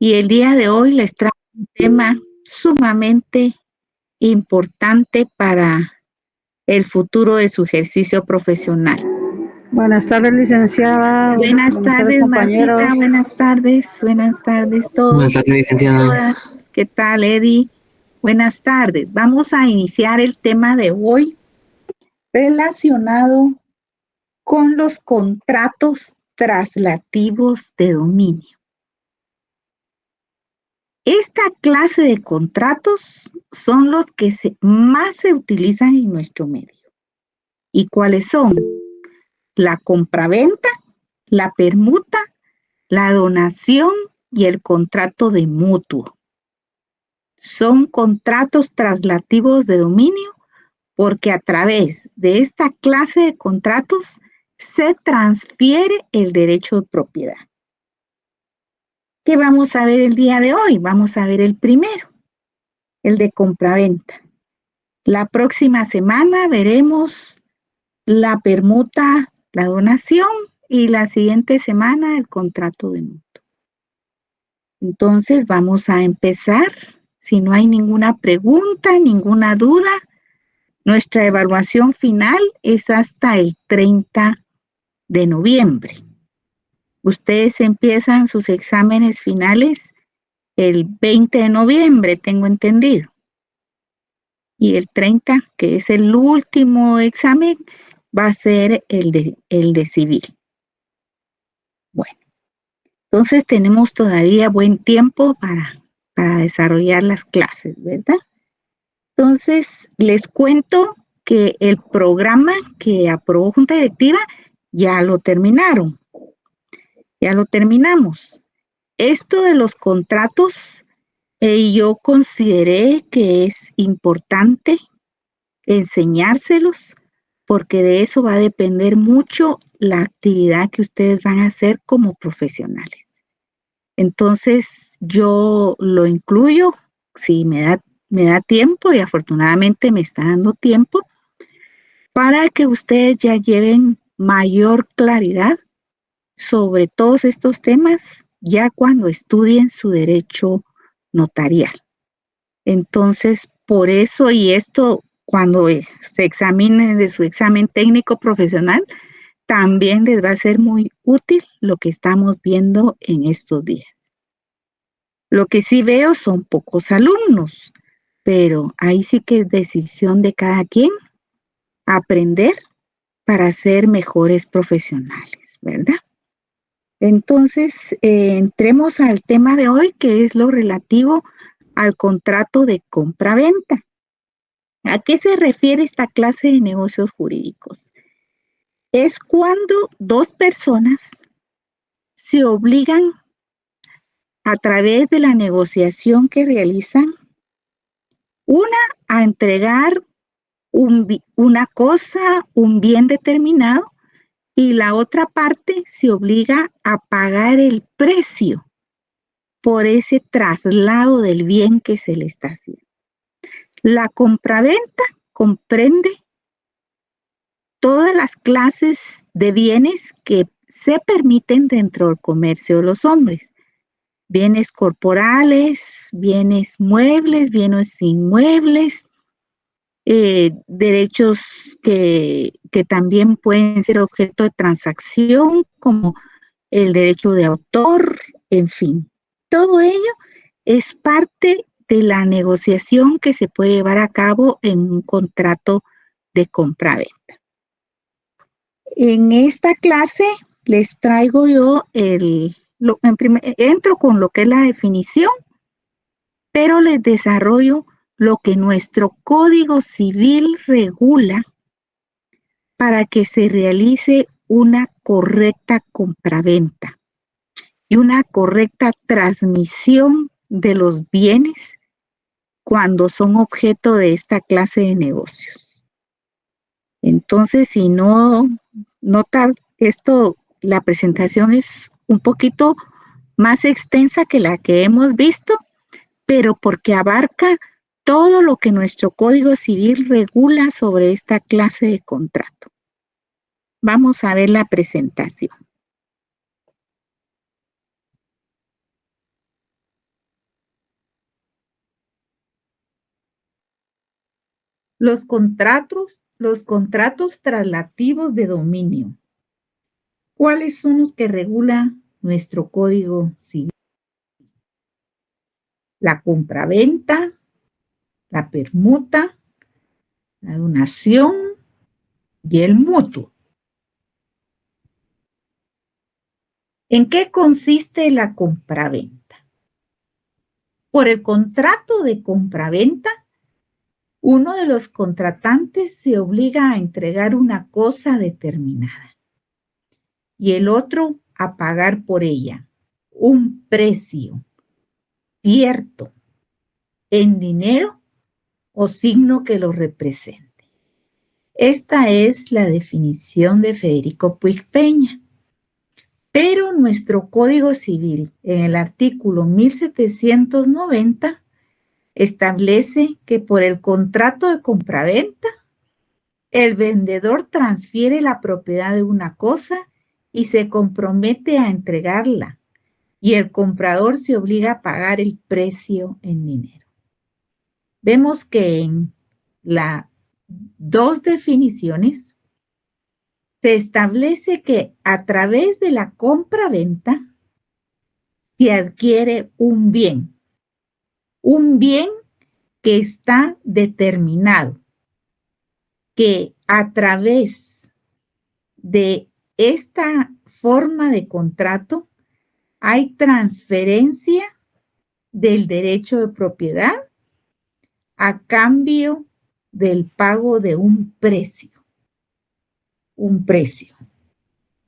Y el día de hoy les traigo un tema sumamente importante para el futuro de su ejercicio profesional. Buenas tardes, licenciada. Buenas tardes, compañeros. Martita. Buenas tardes todos. Buenas tardes, licenciada. Todas. ¿Qué tal, Eddie? Buenas tardes. Vamos a iniciar el tema de hoy relacionado con los contratos traslativos de dominio. Esta clase de contratos son los que más se utilizan en nuestro medio. ¿Y cuáles son? La compraventa, la permuta, la donación y el contrato de mutuo. Son contratos traslativos de dominio porque a través de esta clase de contratos se transfiere el derecho de propiedad. ¿Qué vamos a ver el día de hoy? Vamos a ver el primero, el de compraventa. La próxima semana veremos la permuta, la donación y la siguiente semana el contrato de mutuo. Entonces vamos a empezar. Si no hay ninguna pregunta, ninguna duda, nuestra evaluación final es hasta el 30 de noviembre. Ustedes empiezan sus exámenes finales el 20 de noviembre, tengo entendido. Y el 30, que es el último examen, va a ser el de civil. Bueno, entonces tenemos todavía buen tiempo para desarrollar las clases, ¿verdad? Entonces, les cuento que el programa que aprobó Junta Directiva ya lo terminaron. Ya lo terminamos. Esto de los contratos, yo consideré que es importante enseñárselos porque de eso va a depender mucho la actividad que ustedes van a hacer como profesionales. Entonces, yo lo incluyo, si me da tiempo y afortunadamente me está dando tiempo, para que ustedes ya lleven mayor claridad sobre todos estos temas ya cuando estudien su derecho notarial. Entonces, por eso y esto, cuando se examinen de su examen técnico profesional, también les va a ser muy útil lo que estamos viendo en estos días. Lo que sí veo son pocos alumnos, pero ahí sí que es decisión de cada quien aprender para ser mejores profesionales, ¿verdad? Entonces, entremos al tema de hoy, que es lo relativo al contrato de compra-venta. ¿A qué se refiere esta clase de negocios jurídicos? Es cuando dos personas se obligan a través de la negociación que realizan, una a entregar una cosa, un bien determinado, y la otra parte se obliga a pagar el precio por ese traslado del bien que se le está haciendo. La compraventa comprende todas las clases de bienes que se permiten dentro del comercio de los hombres. Bienes corporales, bienes muebles, bienes inmuebles, derechos que también pueden ser objeto de transacción, como el derecho de autor, en fin. Todo ello es parte de la negociación que se puede llevar a cabo en un contrato de compra-venta. En esta clase les traigo yo entro con lo que es la definición, pero les desarrollo lo que nuestro Código Civil regula para que se realice una correcta compraventa y una correcta transmisión de los bienes cuando son objeto de esta clase de negocios. Entonces, si no notar esto, la presentación es un poquito más extensa que la que hemos visto, pero porque abarca todo lo que nuestro Código Civil regula sobre esta clase de contrato. Vamos a ver la presentación. Los contratos traslativos de dominio. ¿Cuáles son los que regula nuestro Código Civil? La compraventa, la permuta, la donación y el mutuo. ¿En qué consiste la compraventa? Por el contrato de compraventa, uno de los contratantes se obliga a entregar una cosa determinada y el otro a pagar por ella un precio cierto en dinero o signo que lo represente. Esta es la definición de Federico Puig Peña. Pero nuestro Código Civil, en el artículo 1790, establece que por el contrato de compraventa, el vendedor transfiere la propiedad de una cosa y se compromete a entregarla, y el comprador se obliga a pagar el precio en dinero. Vemos que en las dos definiciones se establece que a través de la compra-venta se adquiere un bien que está determinado, que a través de esta forma de contrato hay transferencia del derecho de propiedad a cambio del pago de un precio.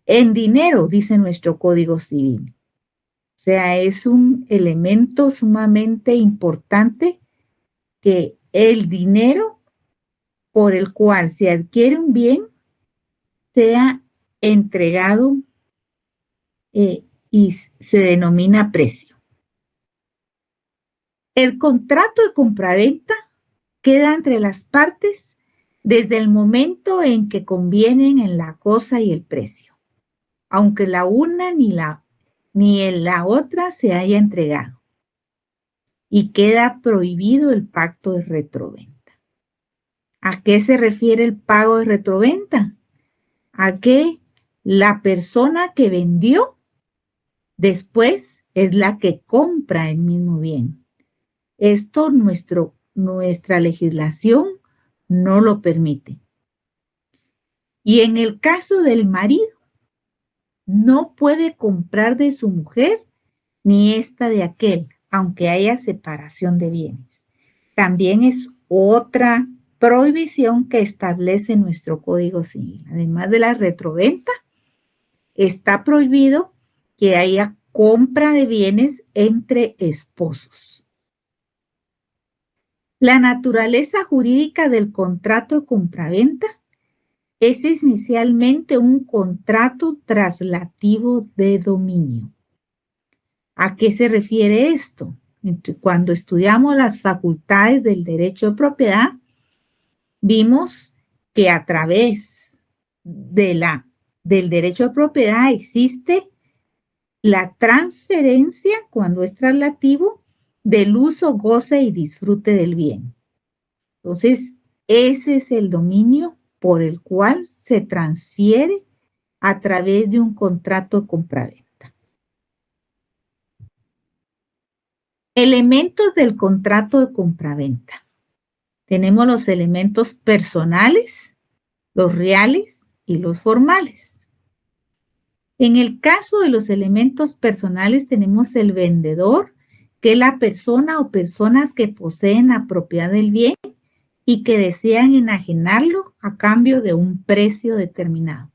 En dinero, dice nuestro Código Civil. O sea, es un elemento sumamente importante que el dinero por el cual se adquiere un bien sea entregado y se denomina precio. El contrato de compraventa queda entre las partes desde el momento en que convienen en la cosa y el precio, aunque la una ni la otra se haya entregado, y queda prohibido el pacto de retroventa. ¿A qué se refiere el pago de retroventa? A que la persona que vendió después es la que compra el mismo bien. Esto nuestra legislación no lo permite. Y en el caso del marido, no puede comprar de su mujer ni esta de aquel, aunque haya separación de bienes. También es otra prohibición que establece nuestro Código Civil. Además de la retroventa, está prohibido que haya compra de bienes entre esposos. La naturaleza jurídica del contrato de compraventa es esencialmente un contrato traslativo de dominio. ¿A qué se refiere esto? Cuando estudiamos las facultades del derecho de propiedad, vimos que a través del derecho de propiedad existe la transferencia, cuando es traslativo, del uso, goce y disfrute del bien. Entonces, ese es el dominio por el cual se transfiere a través de un contrato de compraventa. Elementos del contrato de compraventa. Tenemos los elementos personales, los reales y los formales. En el caso de los elementos personales tenemos el vendedor, que es la persona o personas que poseen la propiedad del bien y que desean enajenarlo a cambio de un precio determinado.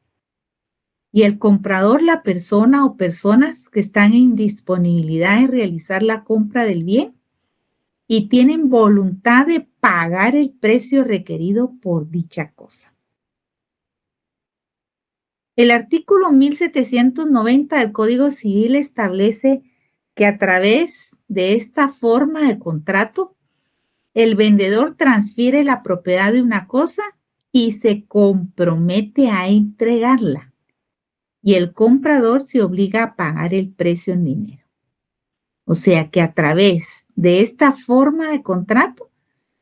Y el comprador, la persona o personas que están en disponibilidad de realizar la compra del bien y tienen voluntad de pagar el precio requerido por dicha cosa. El artículo 1790 del Código Civil establece que a través de esta forma de contrato, el vendedor transfiere la propiedad de una cosa y se compromete a entregarla, y el comprador se obliga a pagar el precio en dinero. O sea que a través de esta forma de contrato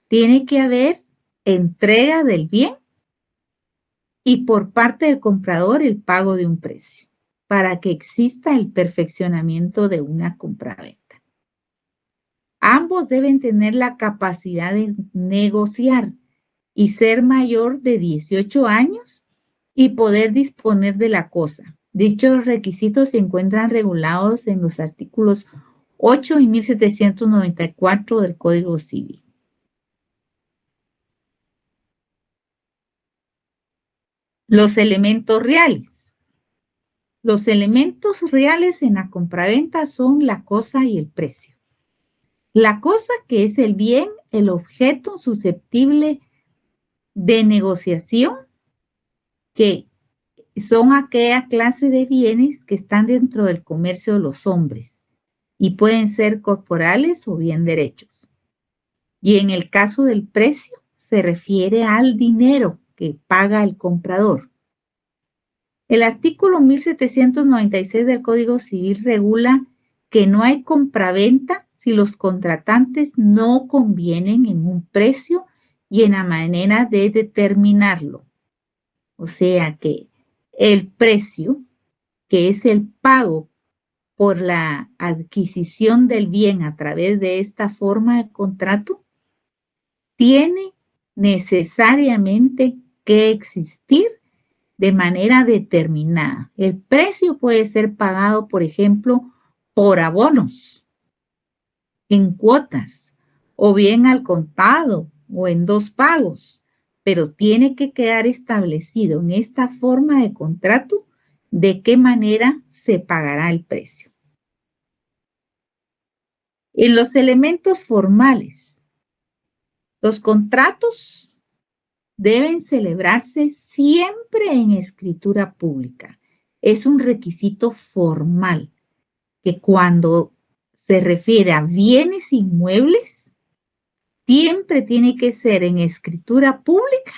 tiene que haber entrega del bien y por parte del comprador el pago de un precio, para que exista el perfeccionamiento de una compraventa. Ambos deben tener la capacidad de negociar y ser mayor de 18 años y poder disponer de la cosa. Dichos requisitos se encuentran regulados en los artículos 8 y 1794 del Código Civil. Los elementos reales. Los elementos reales en la compraventa son la cosa y el precio. La cosa, que es el bien, el objeto susceptible de negociación, que son aquella clase de bienes que están dentro del comercio de los hombres y pueden ser corporales o bien derechos. Y en el caso del precio, se refiere al dinero que paga el comprador. El artículo 1796 del Código Civil regula que no hay compraventa si los contratantes no convienen en un precio y en la manera de determinarlo. O sea que el precio, que es el pago por la adquisición del bien a través de esta forma de contrato, tiene necesariamente que existir de manera determinada. El precio puede ser pagado, por ejemplo, por abonos, en cuotas, o bien al contado, o en 2 pagos, pero tiene que quedar establecido en esta forma de contrato de qué manera se pagará el precio. En los elementos formales, los contratos deben celebrarse siempre en escritura pública. Es un requisito formal que cuando se refiere a bienes inmuebles, siempre tiene que ser en escritura pública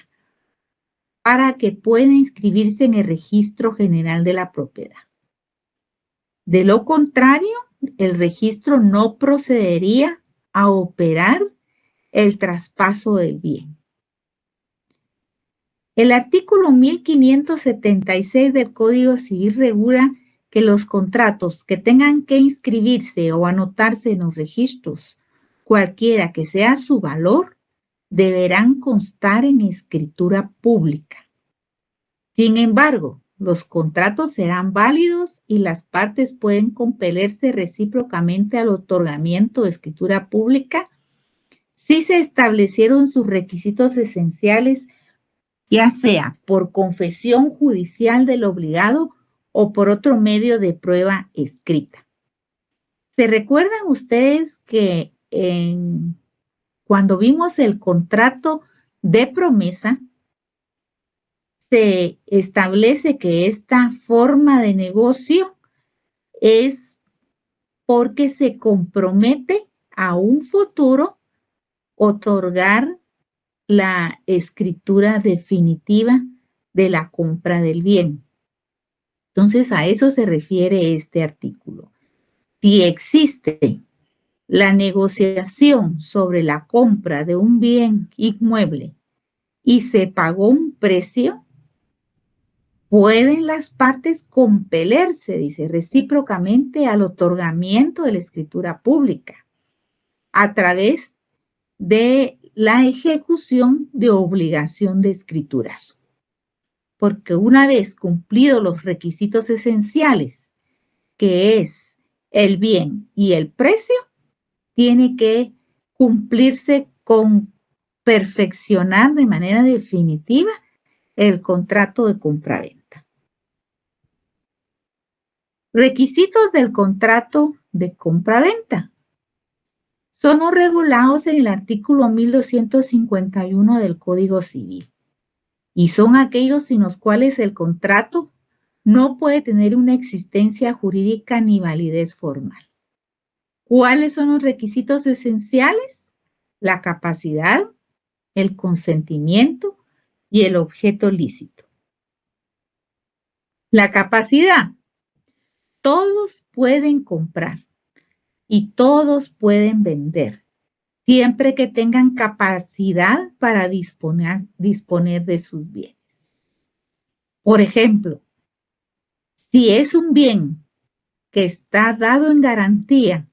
para que pueda inscribirse en el Registro General de la Propiedad. De lo contrario, el registro no procedería a operar el traspaso del bien. El artículo 1576 del Código Civil regula que los contratos que tengan que inscribirse o anotarse en los registros, cualquiera que sea su valor, deberán constar en escritura pública. Sin embargo, los contratos serán válidos y las partes pueden compelerse recíprocamente al otorgamiento de escritura pública si se establecieron sus requisitos esenciales, ya sea por confesión judicial del obligado o por otro medio de prueba escrita. ¿Se recuerdan ustedes que cuando vimos el contrato de promesa, se establece que esta forma de negocio es porque se compromete a un futuro otorgar la escritura definitiva de la compra del bien? Entonces, a eso se refiere este artículo. Si existe la negociación sobre la compra de un bien inmueble y se pagó un precio, pueden las partes compelerse, dice, recíprocamente al otorgamiento de la escritura pública a través de la ejecución de obligación de escriturar. Porque una vez cumplidos los requisitos esenciales, que es el bien y el precio, tiene que cumplirse con perfeccionar de manera definitiva el contrato de compraventa. Requisitos del contrato de compraventa. Son los regulados en el artículo 1251 del Código Civil y son aquellos sin los cuales el contrato no puede tener una existencia jurídica ni validez formal. ¿Cuáles son los requisitos esenciales? La capacidad, el consentimiento y el objeto lícito. La capacidad. Todos pueden comprar y todos pueden vender, siempre que tengan capacidad para disponer de sus bienes. Por ejemplo, si es un bien que está dado en garantía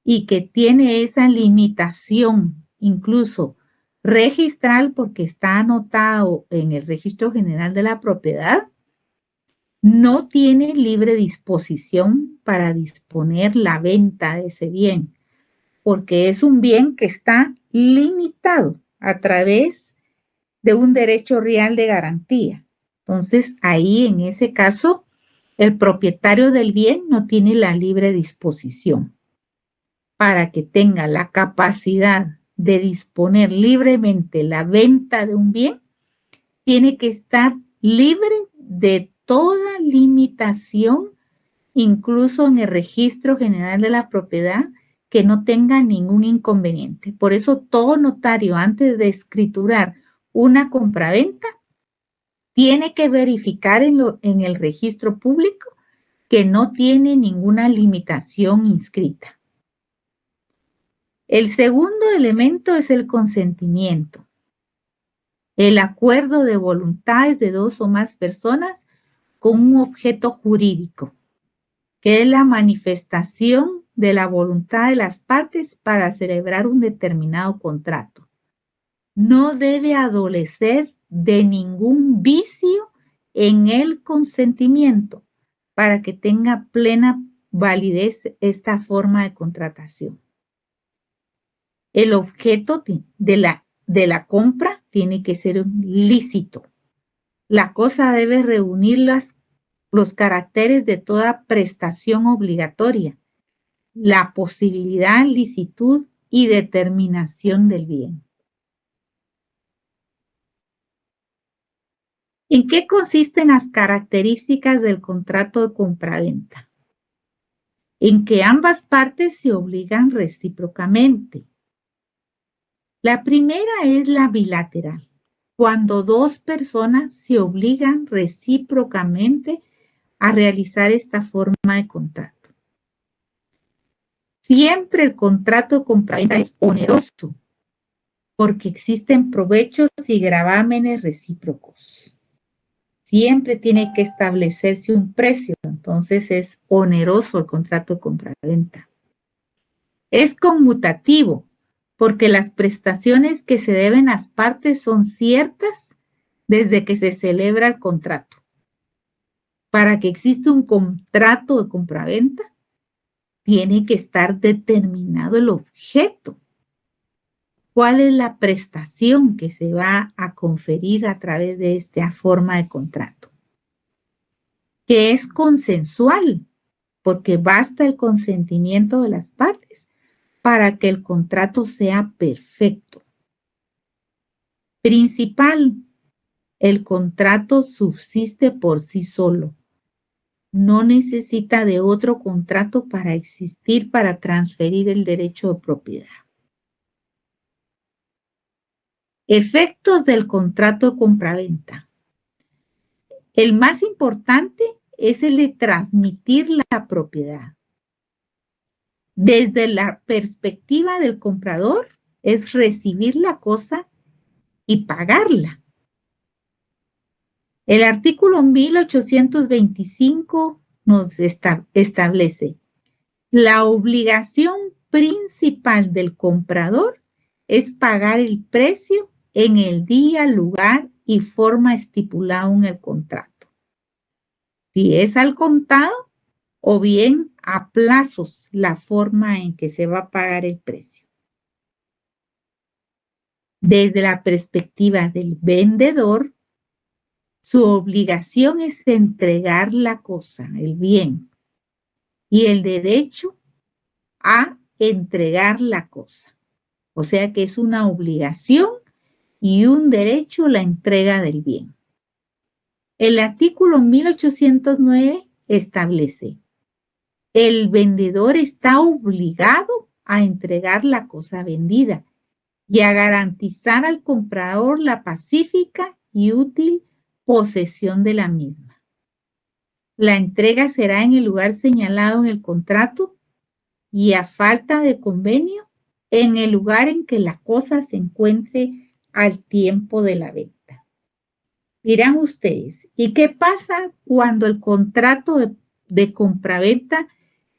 y que tiene esa limitación, incluso registral, porque está anotado en el Registro General de la Propiedad, no tiene libre disposición para disponer la venta de ese bien, porque es un bien que está limitado a través de un derecho real de garantía. Entonces, ahí en ese caso, el propietario del bien no tiene la libre disposición. Para que tenga la capacidad de disponer libremente la venta de un bien, tiene que estar libre de toda limitación, incluso en el Registro General de la Propiedad, que no tenga ningún inconveniente. Por eso todo notario, antes de escriturar una compraventa, tiene que verificar en el registro público que no tiene ninguna limitación inscrita. El segundo elemento es el consentimiento. El acuerdo de voluntades de dos o más personas con un objeto jurídico, que es la manifestación de la voluntad de las partes para celebrar un determinado contrato. No debe adolecer de ningún vicio en el consentimiento para que tenga plena validez esta forma de contratación. El objeto de la compra tiene que ser un lícito. La cosa debe reunir los caracteres de toda prestación obligatoria, la posibilidad, licitud y determinación del bien. ¿En qué consisten las características del contrato de compraventa? En que ambas partes se obligan recíprocamente. La primera es la bilateral, cuando dos personas se obligan recíprocamente a realizar esta forma de contrato. Siempre el contrato de compraventa es oneroso, porque existen provechos y gravámenes recíprocos. Siempre tiene que establecerse un precio, entonces es oneroso el contrato de compraventa. Es conmutativo, porque las prestaciones que se deben a las partes son ciertas desde que se celebra el contrato. Para que exista un contrato de compraventa, tiene que estar determinado el objeto. ¿Cuál es la prestación que se va a conferir a través de esta forma de contrato? Que es consensual, porque basta el consentimiento de las partes para que el contrato sea perfecto. Principal, el contrato subsiste por sí solo. No necesita de otro contrato para existir, para transferir el derecho de propiedad. Efectos del contrato de compraventa. El más importante es el de transmitir la propiedad. Desde la perspectiva del comprador, es recibir la cosa y pagarla. El artículo 1825 nos establece la obligación principal del comprador es pagar el precio en el día, lugar y forma estipulado en el contrato. Si es al contado o bien a plazos la forma en que se va a pagar el precio. Desde la perspectiva del vendedor, su obligación es entregar la cosa, el bien, y el derecho a entregar la cosa. O sea que es una obligación y un derecho la entrega del bien. El artículo 1809 establece: el vendedor está obligado a entregar la cosa vendida y a garantizar al comprador la pacífica y útil posesión de la misma. La entrega será en el lugar señalado en el contrato y a falta de convenio, en el lugar en que la cosa se encuentre al tiempo de la venta. Dirán ustedes, ¿y qué pasa cuando el contrato de compraventa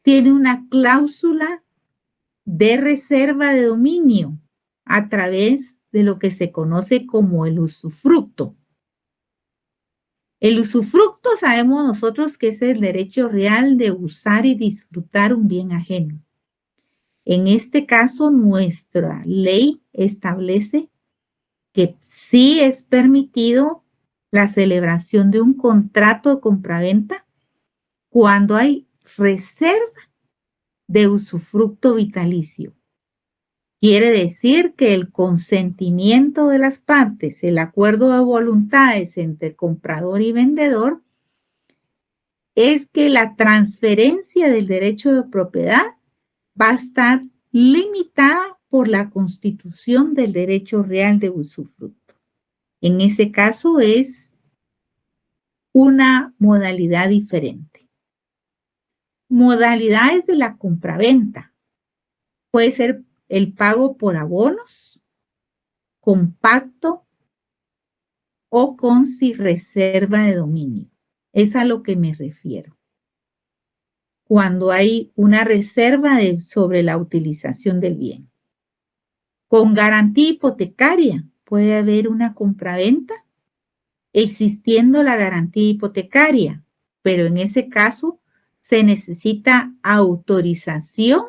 tiene una cláusula de reserva de dominio a través de lo que se conoce como el usufructo? El usufructo sabemos nosotros que es el derecho real de usar y disfrutar un bien ajeno. En este caso, nuestra ley establece que sí es permitido la celebración de un contrato de compraventa cuando hay reserva de usufructo vitalicio. Quiere decir que el consentimiento de las partes, el acuerdo de voluntades entre comprador y vendedor, es que la transferencia del derecho de propiedad va a estar limitada por la constitución del derecho real de usufructo. En ese caso es una modalidad diferente. Modalidades de la compraventa. Puede ser el pago por abonos, compacto o con sin reserva de dominio. Es a lo que me refiero. Cuando hay una reserva sobre la utilización del bien. Con garantía hipotecaria puede haber una compraventa existiendo la garantía hipotecaria, pero en ese caso se necesita autorización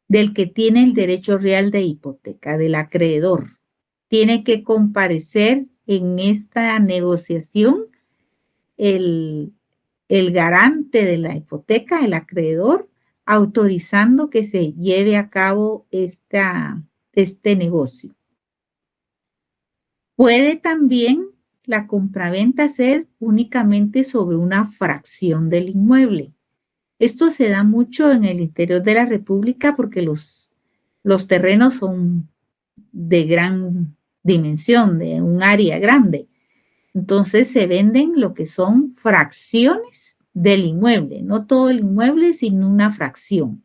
del que tiene el derecho real de hipoteca, del acreedor. Tiene que comparecer en esta negociación el garante de la hipoteca, el acreedor, autorizando que se lleve a cabo este negocio. Puede también la compraventa ser únicamente sobre una fracción del inmueble. Esto se da mucho en el interior de la República porque los terrenos son de gran dimensión, de un área grande. Entonces se venden lo que son fracciones del inmueble, no todo el inmueble, sino una fracción.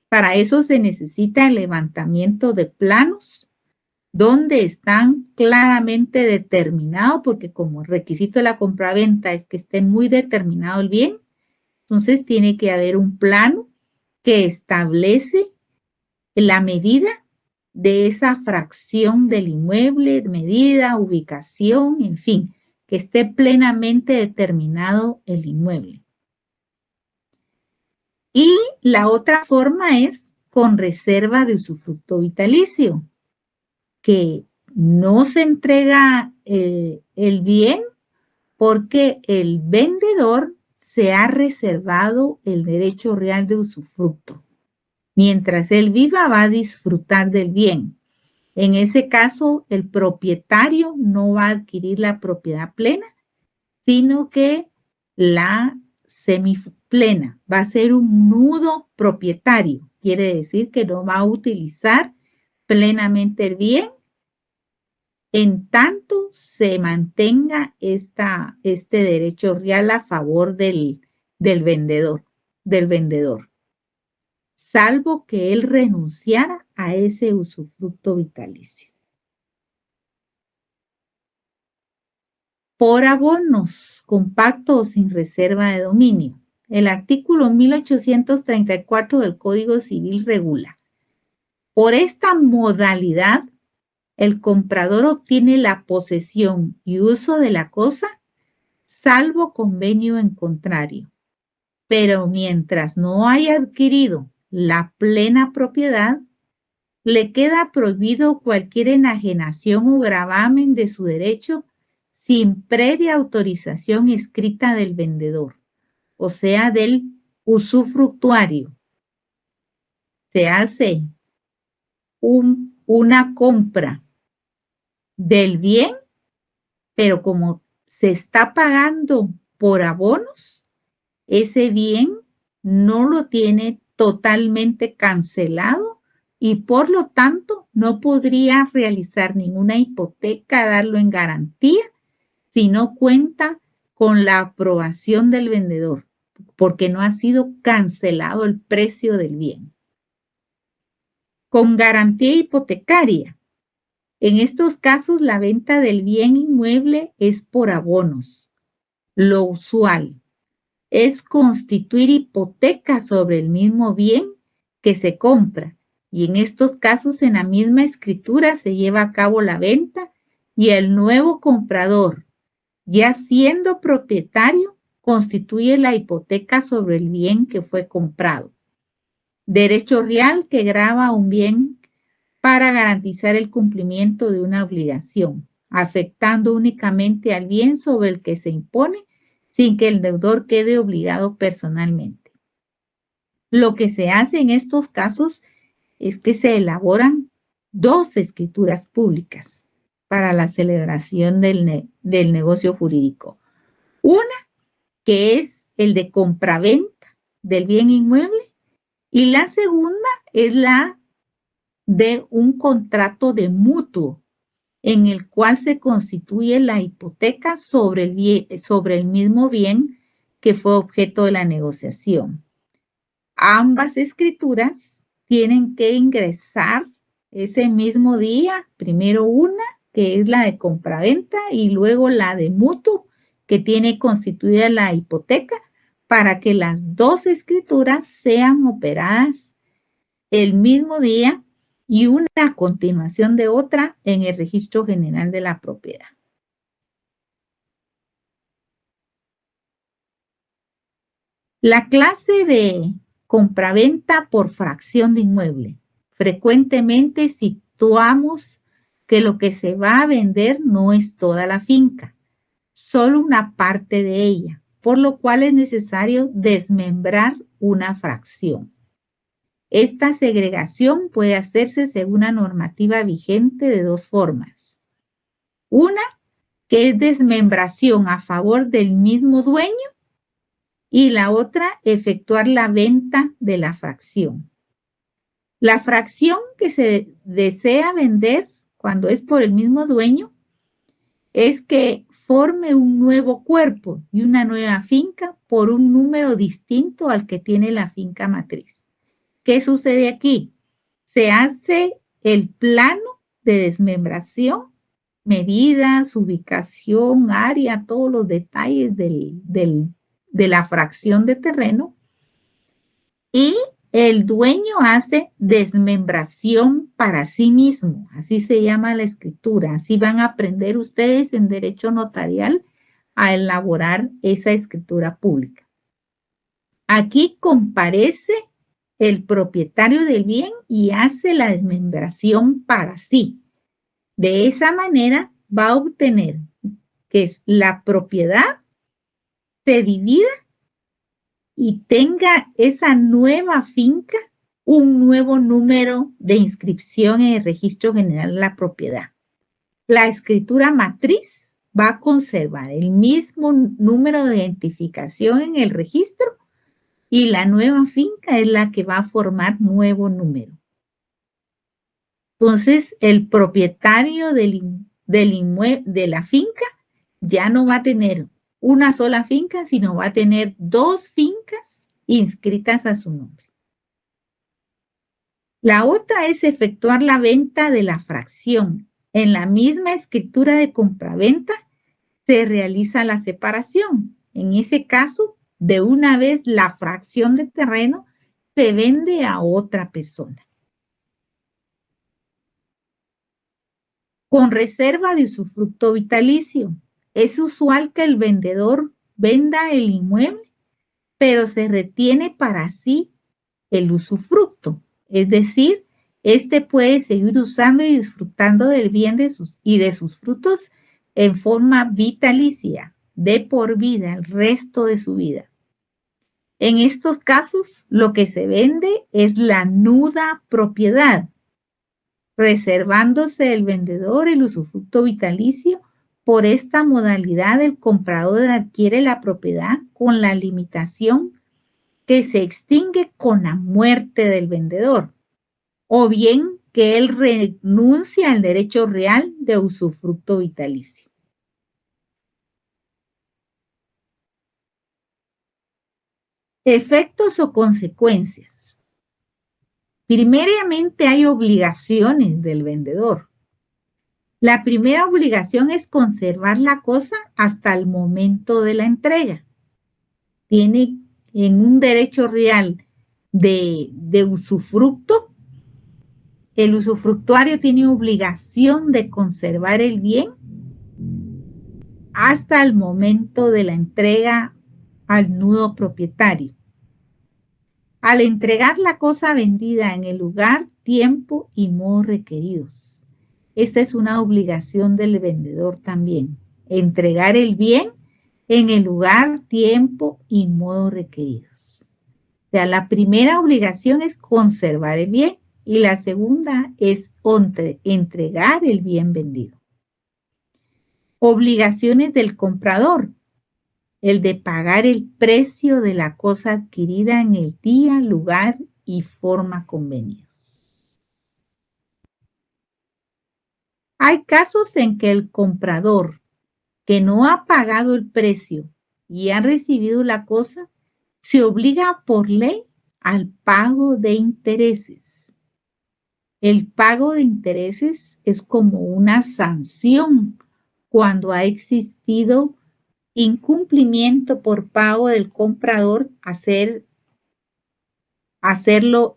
Para eso se necesita el levantamiento de planos donde están claramente determinados, porque como requisito de la compraventa es que esté muy determinado el bien, entonces tiene que haber un plano que establece la medida de esa fracción del inmueble, medida, ubicación, en fin, que esté plenamente determinado el inmueble. Y la otra forma es con reserva de usufructo vitalicio, que no se entrega el bien porque el vendedor se ha reservado el derecho real de usufructo. Mientras él viva, va a disfrutar del bien. En ese caso, el propietario no va a adquirir la propiedad plena, sino que la semiplena. Va a ser un nudo propietario. Quiere decir que no va a utilizar plenamente el bien en tanto se mantenga este derecho real a favor del vendedor, salvo que él renunciara a ese usufructo vitalicio. Por abonos, compacto o sin reserva de dominio. El artículo 1834 del Código Civil regula. Por esta modalidad, el comprador obtiene la posesión y uso de la cosa, salvo convenio en contrario. Pero mientras no haya adquirido la plena propiedad, le queda prohibido cualquier enajenación o gravamen de su derecho sin previa autorización escrita del vendedor, o sea, del usufructuario. Se hace una compra del bien, pero como se está pagando por abonos, ese bien no lo tiene totalmente cancelado y por lo tanto no podría realizar ninguna hipoteca, darlo en garantía, si no cuenta con la aprobación del vendedor, porque no ha sido cancelado el precio del bien. con garantía hipotecaria. En estos casos, la venta del bien inmueble es por abonos. Lo usual es constituir hipoteca sobre el mismo bien que se compra, y en estos casos en la misma escritura se lleva a cabo la venta y el nuevo comprador, ya siendo propietario, constituye la hipoteca sobre el bien que fue comprado. Derecho real que grava un bien para garantizar el cumplimiento de una obligación, afectando únicamente al bien sobre el que se impone sin que el deudor quede obligado personalmente. Lo que se hace en estos casos es que se elaboran dos escrituras públicas para la celebración del negocio jurídico. Una que es el de compraventa del bien inmueble y la segunda es la de un contrato de mutuo en el cual se constituye la hipoteca sobre el mismo bien que fue objeto de la negociación. Ambas escrituras tienen que ingresar ese mismo día, primero una, que es la de compraventa, y luego la de mutuo, que tiene constituida la hipoteca, para que las dos escrituras sean operadas el mismo día y una a continuación de otra en el Registro General de la Propiedad. La clase de compraventa por fracción de inmueble. Frecuentemente situamos que lo que se va a vender no es toda la finca, solo una parte de ella, por lo cual es necesario desmembrar una fracción. Esta segregación puede hacerse según la normativa vigente de dos formas. Una, que es desmembración a favor del mismo dueño, y la otra, efectuar la venta de la fracción. La fracción que se desea vender cuando es por el mismo dueño es que forme un nuevo cuerpo y una nueva finca por un número distinto al que tiene la finca matriz. ¿Qué sucede aquí? Se hace el plano de desmembración, medidas, ubicación, área, todos los detalles de la fracción de terreno, y el dueño hace desmembración para sí mismo, así se llama la escritura. Así van a aprender ustedes en derecho notarial a elaborar esa escritura pública. Aquí comparece el propietario del bien y hace la desmembración para sí. De esa manera va a obtener que la propiedad se divida y tenga esa nueva finca un nuevo número de inscripción en el Registro General de la Propiedad. La escritura matriz va a conservar el mismo número de identificación en el registro y la nueva finca es la que va a formar nuevo número. Entonces, el propietario de la finca ya no va a tener una sola finca, sino va a tener dos fincas inscritas a su nombre. La otra es efectuar la venta de la fracción. En la misma escritura de compraventa se realiza la separación. En ese caso, de una vez la fracción de terreno se vende a otra persona. Con reserva de usufructo vitalicio. Es usual que el vendedor venda el inmueble, pero se retiene para sí el usufructo. Es decir, este puede seguir usando y disfrutando del bien de sus frutos en forma vitalicia, de por vida, el resto de su vida. En estos casos, lo que se vende es la nuda propiedad, reservándose el vendedor el usufructo vitalicio. Por esta modalidad, el comprador adquiere la propiedad con la limitación que se extingue con la muerte del vendedor, o bien que él renuncia al derecho real de usufructo vitalicio. Efectos o consecuencias. Primeramente hay obligaciones del vendedor. La primera obligación es conservar la cosa hasta el momento de la entrega. Tiene en un derecho real de usufructo, el usufructuario tiene obligación de conservar el bien hasta el momento de la entrega al nudo propietario. Al entregar la cosa vendida en el lugar, tiempo y modo requeridos. Esta es una obligación del vendedor también. Entregar el bien en el lugar, tiempo y modo requeridos. O sea, la primera obligación es conservar el bien y la segunda es entregar el bien vendido. Obligaciones del comprador. El de pagar el precio de la cosa adquirida en el día, lugar y forma convenidos. Hay casos en que el comprador que no ha pagado el precio y ha recibido la cosa, se obliga por ley al pago de intereses. El pago de intereses es como una sanción cuando ha existido incumplimiento por pago del comprador, hacerlo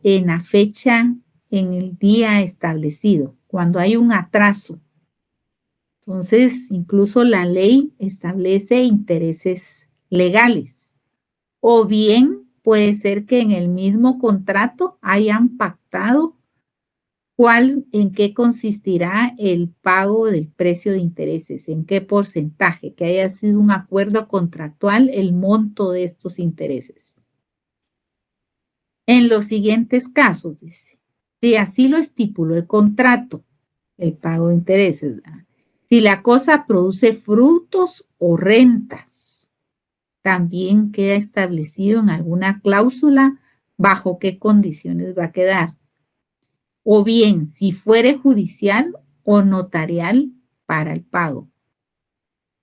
en la fecha, en el día establecido, cuando hay un atraso. Entonces, incluso la ley establece intereses legales. O bien puede ser que en el mismo contrato hayan pactado en qué consistirá el pago del precio de intereses, en qué porcentaje, que haya sido un acuerdo contractual el monto de estos intereses. En los siguientes casos, dice, si así lo estipuló el contrato, el pago de intereses, ¿verdad? Si la cosa produce frutos o rentas, también queda establecido en alguna cláusula bajo qué condiciones va a quedar. O bien, si fuere judicial o notarial para el pago.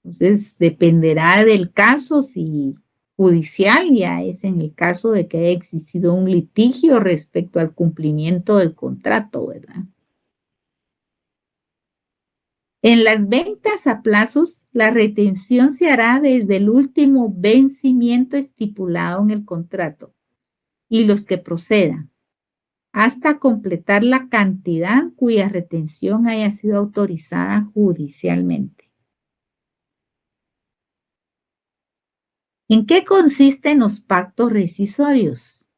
Entonces, dependerá del caso, si judicial ya es en el caso de que haya existido un litigio respecto al cumplimiento del contrato, ¿verdad? En las ventas a plazos, la retención se hará desde el último vencimiento estipulado en el contrato y los que procedan, hasta completar la cantidad cuya retención haya sido autorizada judicialmente. ¿En qué consisten los pactos rescisorios?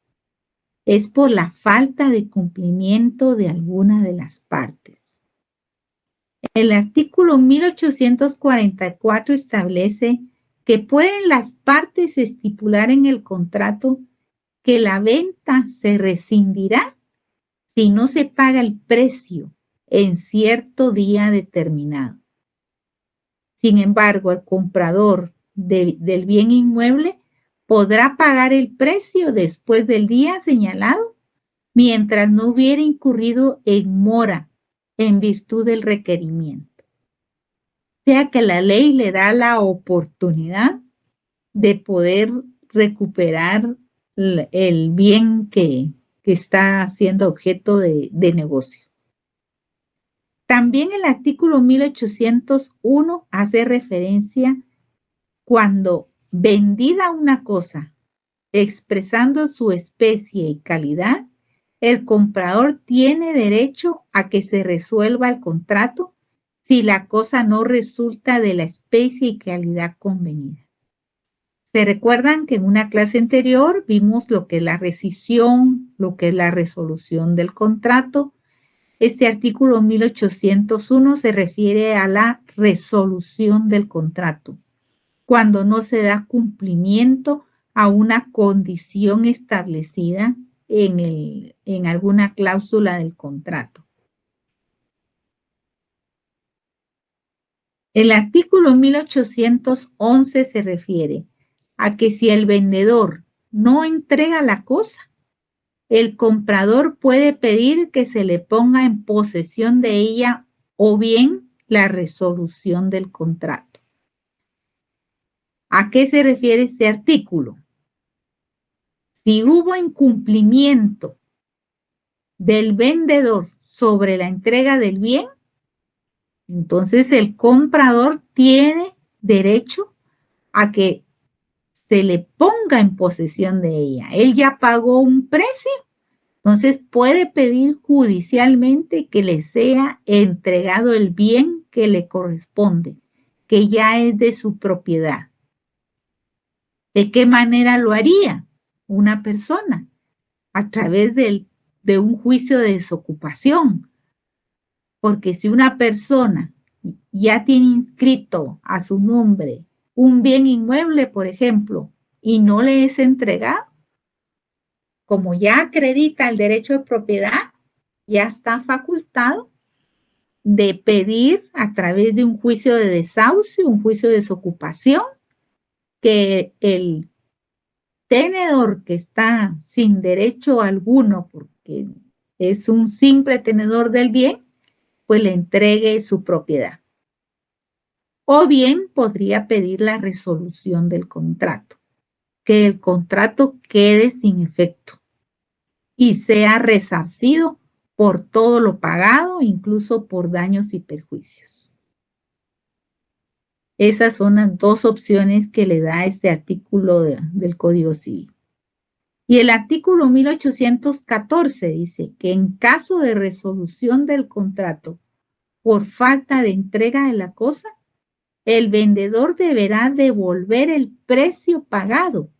Es por la falta de cumplimiento de alguna de las partes. El artículo 1844 establece que pueden las partes estipular en el contrato que la venta se rescindirá si no se paga el precio en cierto día determinado. Sin embargo, el comprador del bien inmueble podrá pagar el precio después del día señalado mientras no hubiera incurrido en mora en virtud del requerimiento. O sea que la ley le da la oportunidad de poder recuperar el bien que está siendo objeto de negocio. También el artículo 1801 hace referencia cuando vendida una cosa, expresando su especie y calidad, el comprador tiene derecho a que se resuelva el contrato si la cosa no resulta de la especie y calidad convenida. ¿Se recuerdan que en una clase anterior vimos lo que es la rescisión, lo que es la resolución del contrato? Este artículo 1801 se refiere a la resolución del contrato, cuando no se da cumplimiento a una condición establecida en alguna cláusula del contrato. El artículo 1811 se refiere a que si el vendedor no entrega la cosa, el comprador puede pedir que se le ponga en posesión de ella o bien la resolución del contrato. ¿A qué se refiere este artículo? Si hubo incumplimiento del vendedor sobre la entrega del bien, entonces el comprador tiene derecho a que se le ponga en posesión de ella. Él ya pagó un precio, entonces puede pedir judicialmente que le sea entregado el bien que le corresponde, que ya es de su propiedad. ¿De qué manera lo haría una persona? A través de un juicio de desocupación. Porque si una persona ya tiene inscrito a su nombre un bien inmueble, por ejemplo, y no le es entregado, como ya acredita el derecho de propiedad, ya está facultado de pedir a través de un juicio de desahucio, un juicio de desocupación, que el tenedor que está sin derecho alguno, porque es un simple tenedor del bien, pues le entregue su propiedad. O bien podría pedir la resolución del contrato, que el contrato quede sin efecto y sea resarcido por todo lo pagado, incluso por daños y perjuicios. Esas son las dos opciones que le da este artículo del Código Civil. Y el artículo 1814 dice que en caso de resolución del contrato por falta de entrega de la cosa, el vendedor deberá devolver el precio pagado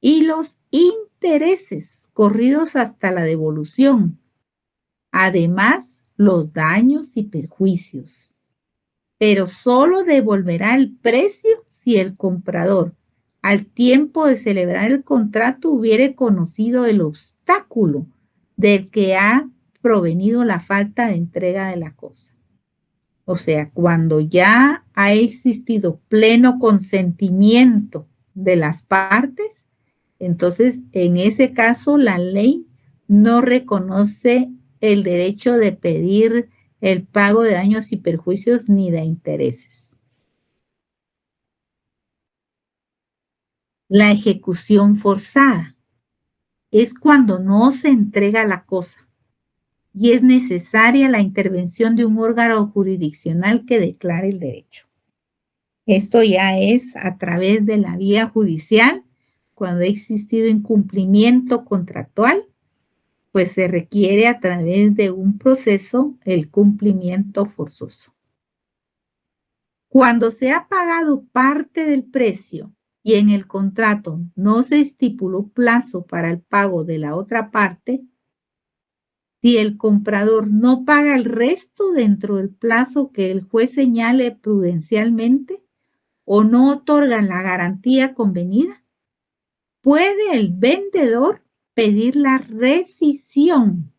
y los intereses corridos hasta la devolución, además los daños y perjuicios. Pero solo devolverá el precio si el comprador, al tiempo de celebrar el contrato, hubiere conocido el obstáculo del que ha provenido la falta de entrega de la cosa. O sea, cuando ya ha existido pleno consentimiento de las partes, entonces en ese caso la ley no reconoce el derecho de pedir el pago de daños y perjuicios ni de intereses. La ejecución forzada es cuando no se entrega la cosa y es necesaria la intervención de un órgano jurisdiccional que declare el derecho. Esto ya es a través de la vía judicial, cuando ha existido incumplimiento contractual, pues se requiere a través de un proceso el cumplimiento forzoso. Cuando se ha pagado parte del precio y en el contrato no se estipuló plazo para el pago de la otra parte, si el comprador no paga el resto dentro del plazo que el juez señale prudencialmente o no otorga la garantía convenida, puede el vendedor pedir la rescisión,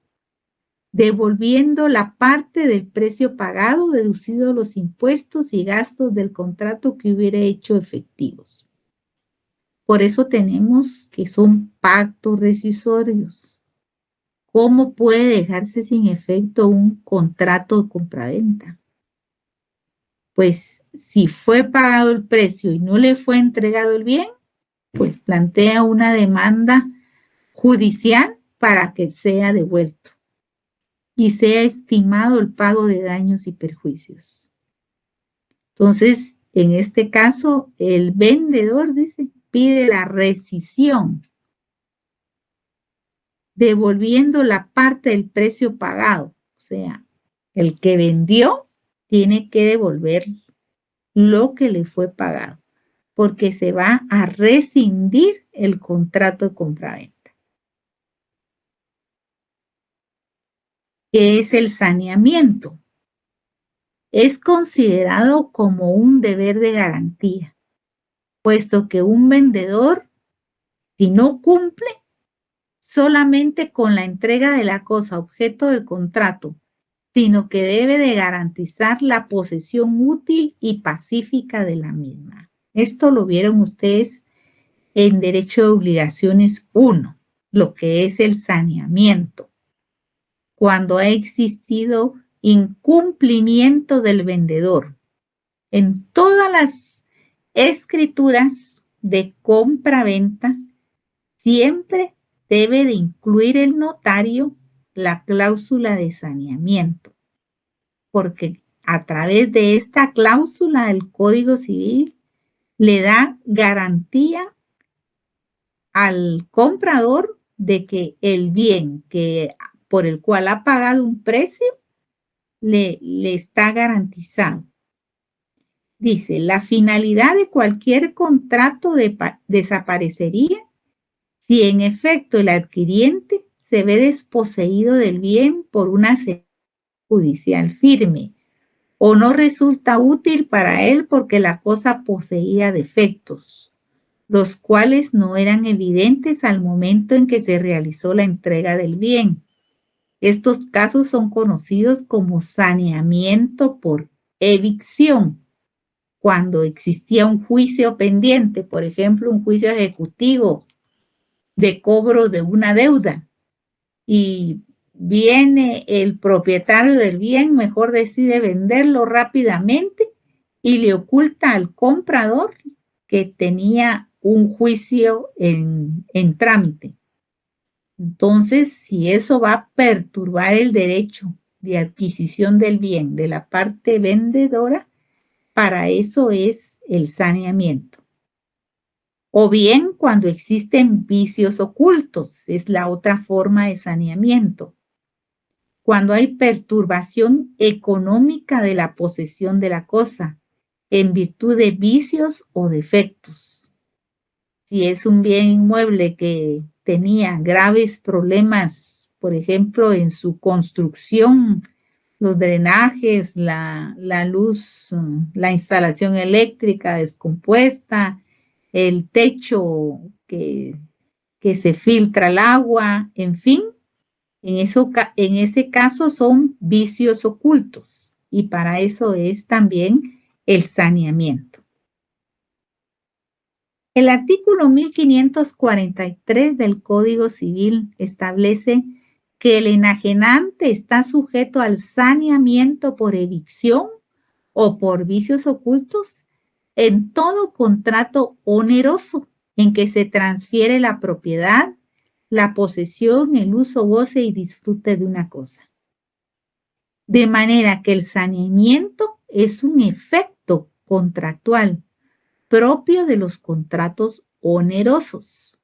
devolviendo la parte del precio pagado, deducidos los impuestos y gastos del contrato que hubiera hecho efectivos. Por eso tenemos que son pactos rescisorios. ¿Cómo puede dejarse sin efecto un contrato de compraventa? Pues si fue pagado el precio y no le fue entregado el bien, pues plantea una demanda judicial para que sea devuelto y sea estimado el pago de daños y perjuicios. Entonces, en este caso, el vendedor pide la rescisión, devolviendo la parte del precio pagado. O sea, el que vendió tiene que devolver lo que le fue pagado, porque se va a rescindir el contrato de compraventa. ¿Qué es el saneamiento? Es considerado como un deber de garantía, puesto que un vendedor, si no cumple solamente con la entrega de la cosa objeto del contrato, sino que debe de garantizar la posesión útil y pacífica de la misma. Esto lo vieron ustedes en Derecho de Obligaciones 1, lo que es el saneamiento. Cuando ha existido incumplimiento del vendedor en todas las escrituras de compra-venta, siempre debe de incluir el notario la cláusula de saneamiento, porque a través de esta cláusula del Código Civil le da garantía al comprador de que el bien por el cual ha pagado un precio le está garantizado. Dice, la finalidad de cualquier contrato desaparecería si en efecto el adquiriente se ve desposeído del bien por una sentencia judicial firme o no resulta útil para él porque la cosa poseía defectos, los cuales no eran evidentes al momento en que se realizó la entrega del bien. Estos casos son conocidos como saneamiento por evicción. Cuando existía un juicio pendiente, por ejemplo, un juicio ejecutivo de cobro de una deuda, y viene el propietario del bien, mejor decide venderlo rápidamente y le oculta al comprador que tenía un juicio en trámite. Entonces, si eso va a perturbar el derecho de adquisición del bien de la parte vendedora, para eso es el saneamiento. O bien cuando existen vicios ocultos, es la otra forma de saneamiento. Cuando hay perturbación económica de la posesión de la cosa, en virtud de vicios o defectos. Si es un bien inmueble que tenía graves problemas, por ejemplo, en su construcción, los drenajes, la luz, la instalación eléctrica descompuesta, el techo que se filtra el agua, en fin, en ese caso son vicios ocultos y para eso es también el saneamiento. El artículo 1543 del Código Civil establece que el enajenante está sujeto al saneamiento por evicción o por vicios ocultos en todo contrato oneroso en que se transfiere la propiedad, la posesión, el uso, goce y disfrute de una cosa. De manera que el saneamiento es un efecto contractual propio de los contratos onerosos,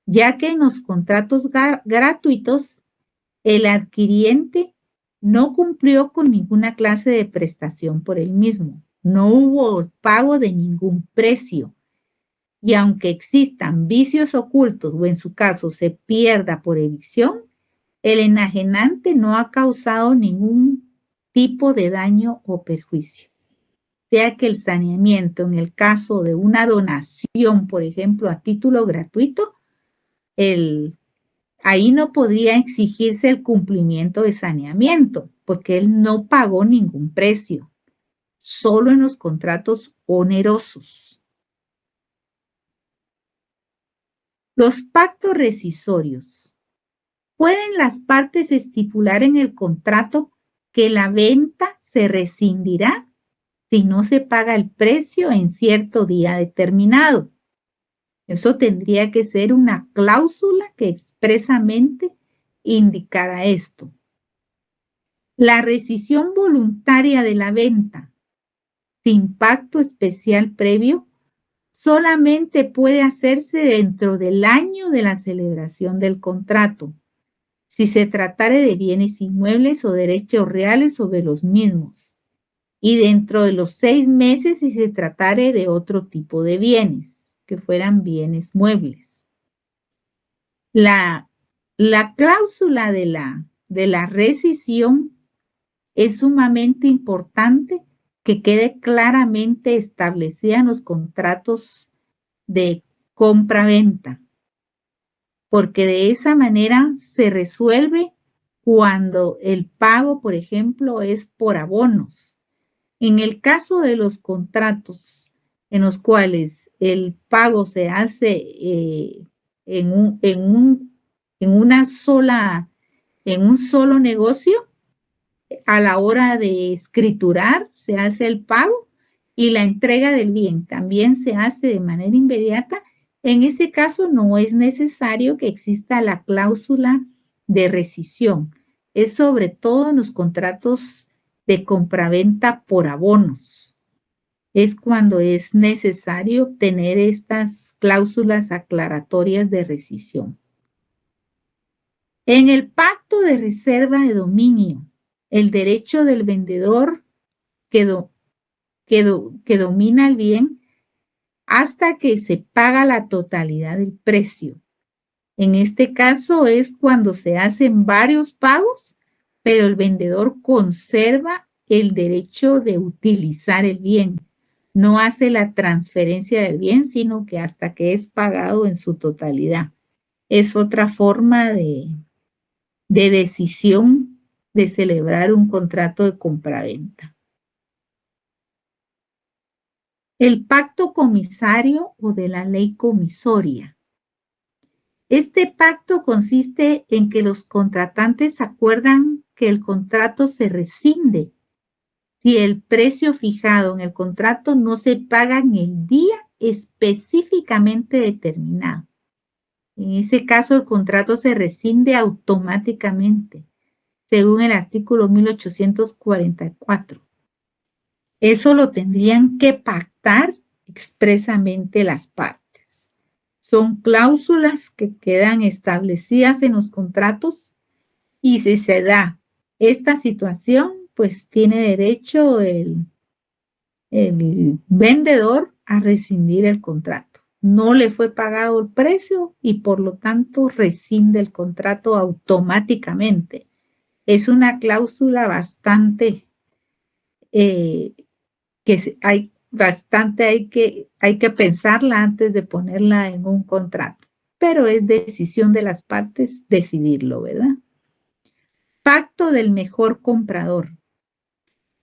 ya que en los contratos gratuitos el adquiriente no cumplió con ninguna clase de prestación por él mismo, no hubo pago de ningún precio, y aunque existan vicios ocultos o en su caso se pierda por evicción, el enajenante no ha causado ningún tipo de daño o perjuicio. Sea que el saneamiento en el caso de una donación, por ejemplo, a título gratuito, ahí no podría exigirse el cumplimiento de saneamiento, porque él no pagó ningún precio, solo en los contratos onerosos. Los pactos rescisorios. ¿Pueden las partes estipular en el contrato que la venta se rescindirá si no se paga el precio en cierto día determinado? Eso tendría que ser una cláusula que expresamente indicara esto. La rescisión voluntaria de la venta sin pacto especial previo solamente puede hacerse dentro del año de la celebración del contrato, si se tratare de bienes inmuebles o derechos reales sobre los mismos, y dentro de los 6 meses si se tratare de otro tipo de bienes, que fueran bienes muebles. La cláusula de la rescisión es sumamente importante que quede claramente establecida en los contratos de compra-venta, porque de esa manera se resuelve cuando el pago, por ejemplo, es por abonos. En el caso de los contratos en los cuales el pago se hace en un solo negocio, a la hora de escriturar se hace el pago y la entrega del bien también se hace de manera inmediata. En ese caso no es necesario que exista la cláusula de rescisión, es sobre todo en los contratos de compraventa por abonos. Es cuando es necesario obtener estas cláusulas aclaratorias de rescisión. En el pacto de reserva de dominio, el derecho del vendedor que domina el bien hasta que se paga la totalidad del precio. En este caso es cuando se hacen varios pagos, pero el vendedor conserva el derecho de utilizar el bien. No hace la transferencia del bien, sino que hasta que es pagado en su totalidad. Es otra forma de decisión de celebrar un contrato de compraventa. El pacto comisario o de la ley comisoria. Este pacto consiste en que los contratantes acuerdan que el contrato se rescinde si el precio fijado en el contrato no se paga en el día específicamente determinado. En ese caso, el contrato se rescinde automáticamente, según el artículo 1844. Eso lo tendrían que pactar expresamente las partes. Son cláusulas que quedan establecidas en los contratos y si se da esta situación, pues tiene derecho el vendedor a rescindir el contrato. No le fue pagado el precio y por lo tanto rescinde el contrato automáticamente. Es una cláusula bastante hay que pensarla antes de ponerla en un contrato, pero es decisión de las partes decidirlo, ¿verdad? Pacto del mejor comprador.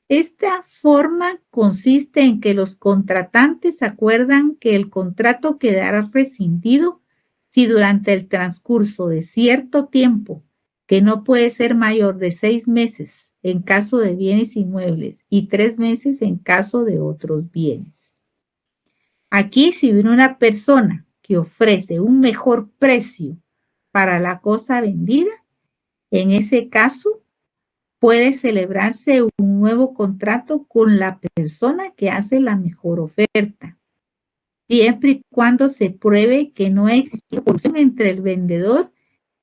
Esta forma consiste en que los contratantes acuerdan que el contrato quedará rescindido si durante el transcurso de cierto tiempo, que no puede ser mayor de 6 meses en caso de bienes inmuebles y 3 meses en caso de otros bienes. Aquí, si viene una persona que ofrece un mejor precio para la cosa vendida, en ese caso puede celebrarse un nuevo contrato con la persona que hace la mejor oferta, siempre y cuando se pruebe que no existe corrupción entre el vendedor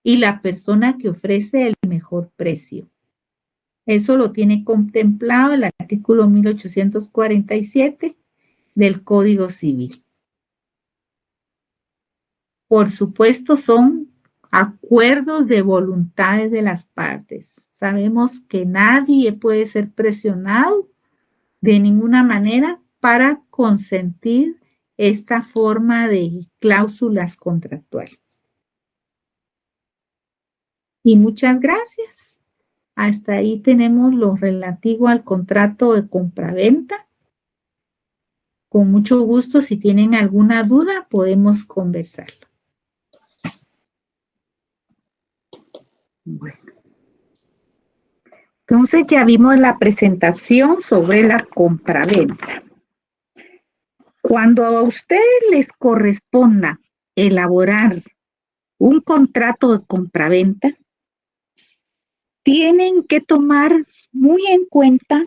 y la persona que ofrece el mejor precio. Eso lo tiene contemplado el artículo 1847 del Código Civil. Por supuesto, son acuerdos de voluntades de las partes. Sabemos que nadie puede ser presionado de ninguna manera para consentir esta forma de cláusulas contractuales. Y muchas gracias. Hasta ahí tenemos lo relativo al contrato de compraventa. Con mucho gusto, si tienen alguna duda, podemos conversarlo. Bueno. Entonces ya vimos la presentación sobre la compraventa. Cuando a ustedes les corresponda elaborar un contrato de compraventa, tienen que tomar muy en cuenta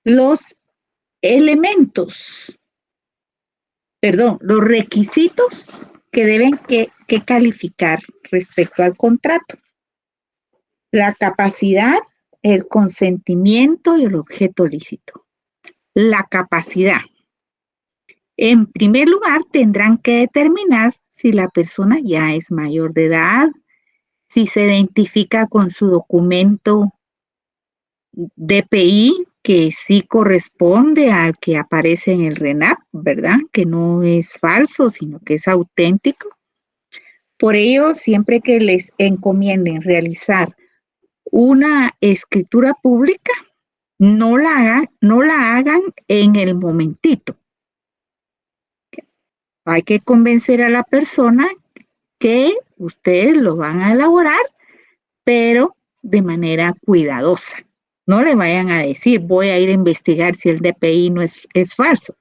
los los requisitos que deben que calificar respecto al contrato. La capacidad, el consentimiento y el objeto lícito. La capacidad. En primer lugar, tendrán que determinar si la persona ya es mayor de edad, si se identifica con su documento DPI, que sí corresponde al que aparece en el RENAP, ¿verdad? Que no es falso, sino que es auténtico. Por ello, siempre que les encomienden realizar una escritura pública, no la hagan en el momentito. Hay que convencer a la persona que ustedes lo van a elaborar, pero de manera cuidadosa. No le vayan a decir, voy a ir a investigar si el DPI no es falso,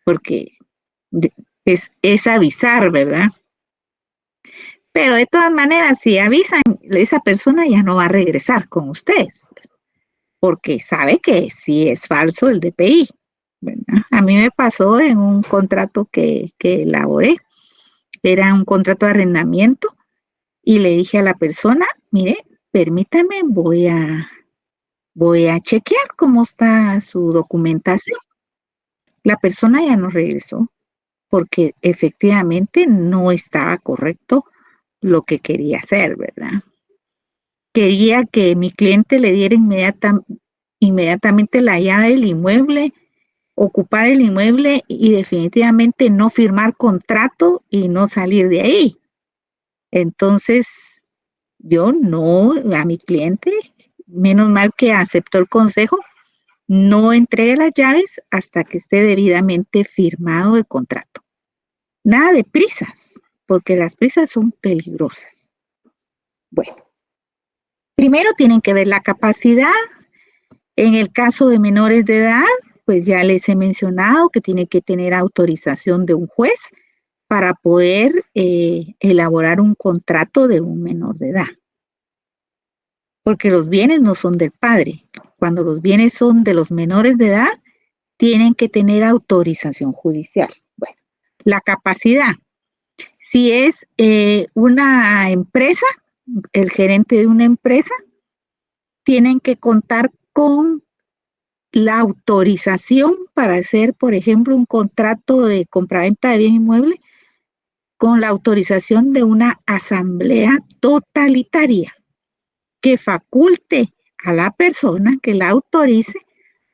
porque es avisar, ¿verdad? Pero de todas maneras, si avisan, esa persona ya no va a regresar con ustedes, porque sabe que sí es falso el DPI, ¿verdad? A mí me pasó en un contrato que elaboré, era un contrato de arrendamiento, y le dije a la persona, mire, permítame, voy a chequear cómo está su documentación. La persona ya no regresó porque efectivamente no estaba correcto lo que quería hacer, ¿verdad? Quería que mi cliente le diera inmediatamente la llave del inmueble, ocupar el inmueble y definitivamente no firmar contrato y no salir de ahí. Entonces, yo no, a mi cliente, menos mal que aceptó el consejo, no entregue las llaves hasta que esté debidamente firmado el contrato. Nada de prisas, porque las prisas son peligrosas. Bueno, primero tienen que ver la capacidad. En el caso de menores de edad, pues ya les he mencionado que tiene que tener autorización de un juez para poder elaborar un contrato de un menor de edad. Porque los bienes no son del padre. Cuando los bienes son de los menores de edad, tienen que tener autorización judicial. Bueno, la capacidad. Si es una empresa, el gerente de una empresa, tienen que contar con la autorización para hacer, por ejemplo, un contrato de compraventa de bien inmueble con la autorización de una asamblea totalitaria que faculte a la persona que la autorice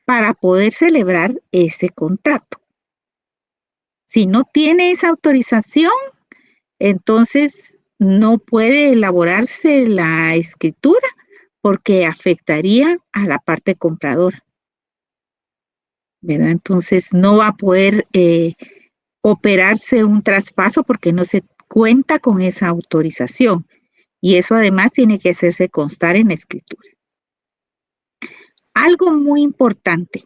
para poder celebrar ese contrato. Si no tiene esa autorización, entonces no puede elaborarse la escritura porque afectaría a la parte compradora, ¿verdad? Entonces no va a poder operarse un traspaso porque no se cuenta con esa autorización y eso además tiene que hacerse constar en la escritura. Algo muy importante,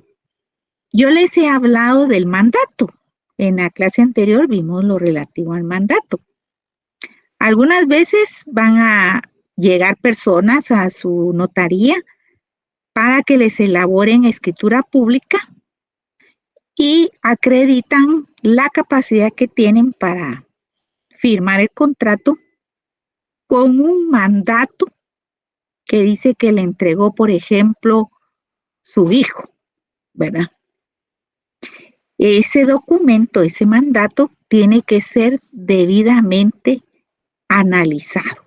yo les he hablado del mandato. En la clase anterior vimos lo relativo al mandato. Algunas veces van a llegar personas a su notaría para que les elaboren escritura pública y acreditan la capacidad que tienen para firmar el contrato con un mandato que dice que le entregó, por ejemplo, su hijo, ¿verdad? Ese documento, ese mandato, tiene que ser debidamente analizado.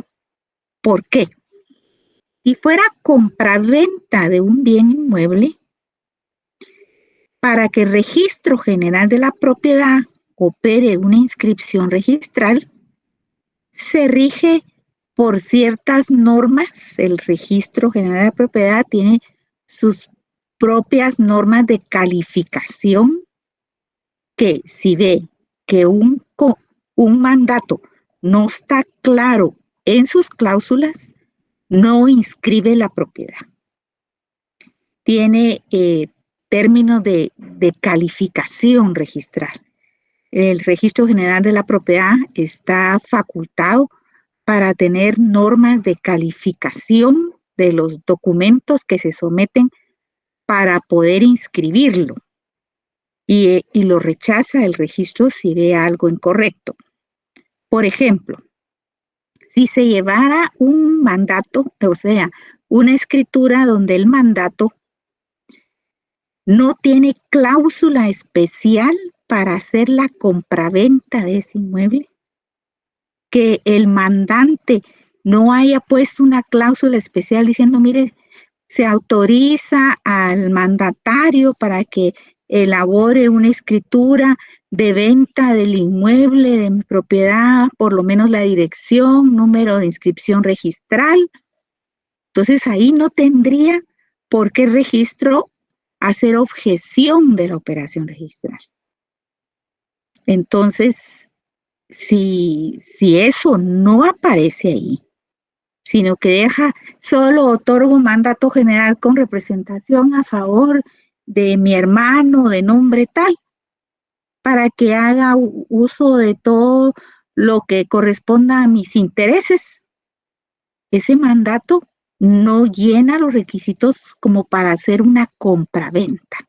¿Por qué? Si fuera compraventa de un bien inmueble, para que el Registro General de la Propiedad opere una inscripción registral, se rige por ciertas normas. El Registro General de la Propiedad tiene sus propias normas de calificación que si ve que un mandato no está claro en sus cláusulas, no inscribe la propiedad. Tiene términos de calificación registral. El Registro General de la Propiedad está facultado para tener normas de calificación de los documentos que se someten para poder inscribirlo. Y lo rechaza el registro si ve algo incorrecto. Por ejemplo, si se llevara un mandato, o sea, una escritura donde el mandato no tiene cláusula especial para hacer la compraventa de ese inmueble, que el mandante no haya puesto una cláusula especial diciendo, mire, se autoriza al mandatario para que elabore una escritura de venta del inmueble de mi propiedad, por lo menos la dirección, número de inscripción registral. Entonces ahí no tendría por qué el registro hacer objeción de la operación registral. Entonces, si eso no aparece ahí, sino que deja, solo otorgo un mandato general con representación a favor de mi hermano de nombre tal, para que haga uso de todos lo que corresponda a mis intereses, ese mandato no llena los requisitos como para hacer una compraventa.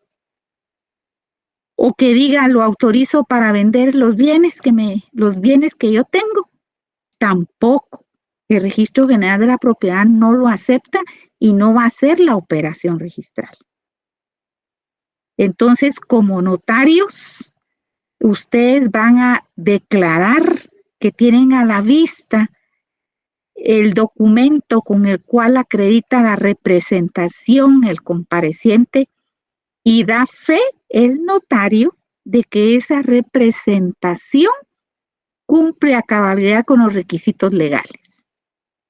O que diga, lo autorizo para vender los bienes que yo tengo. Tampoco. El Registro General de la Propiedad no lo acepta y no va a hacer la operación registral. Entonces, como notarios, ustedes van a declarar que tienen a la vista el documento con el cual acredita la representación el compareciente y da fe el notario de que esa representación cumple a cabalidad con los requisitos legales.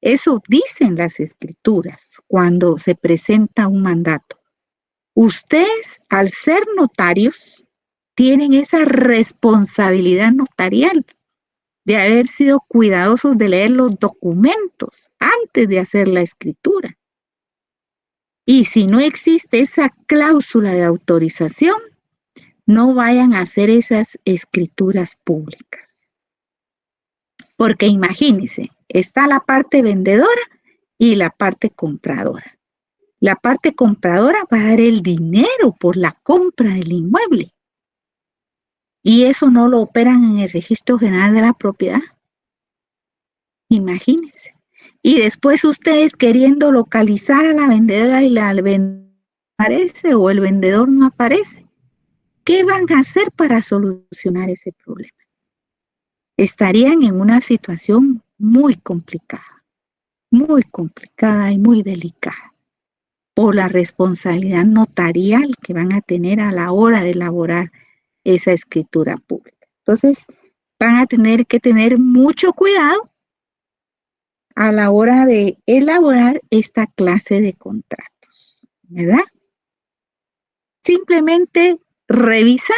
Eso dicen las escrituras cuando se presenta un mandato. Ustedes, al ser notarios, tienen esa responsabilidad notarial de haber sido cuidadosos de leer los documentos antes de hacer la escritura. Y si no existe esa cláusula de autorización, no vayan a hacer esas escrituras públicas. Porque imagínense, está la parte vendedora y la parte compradora. La parte compradora va a dar el dinero por la compra del inmueble. Y eso no lo operan en el Registro General de la Propiedad. Imagínense. Y después ustedes queriendo localizar a la vendedora y la vendedora aparece o el vendedor no aparece. ¿Qué van a hacer para solucionar ese problema? Estarían en una situación muy complicada y muy delicada por la responsabilidad notarial que van a tener a la hora de elaborar esa escritura pública. Entonces, van a tener que tener mucho cuidado a la hora de elaborar esta clase de contratos, ¿verdad? Simplemente revisar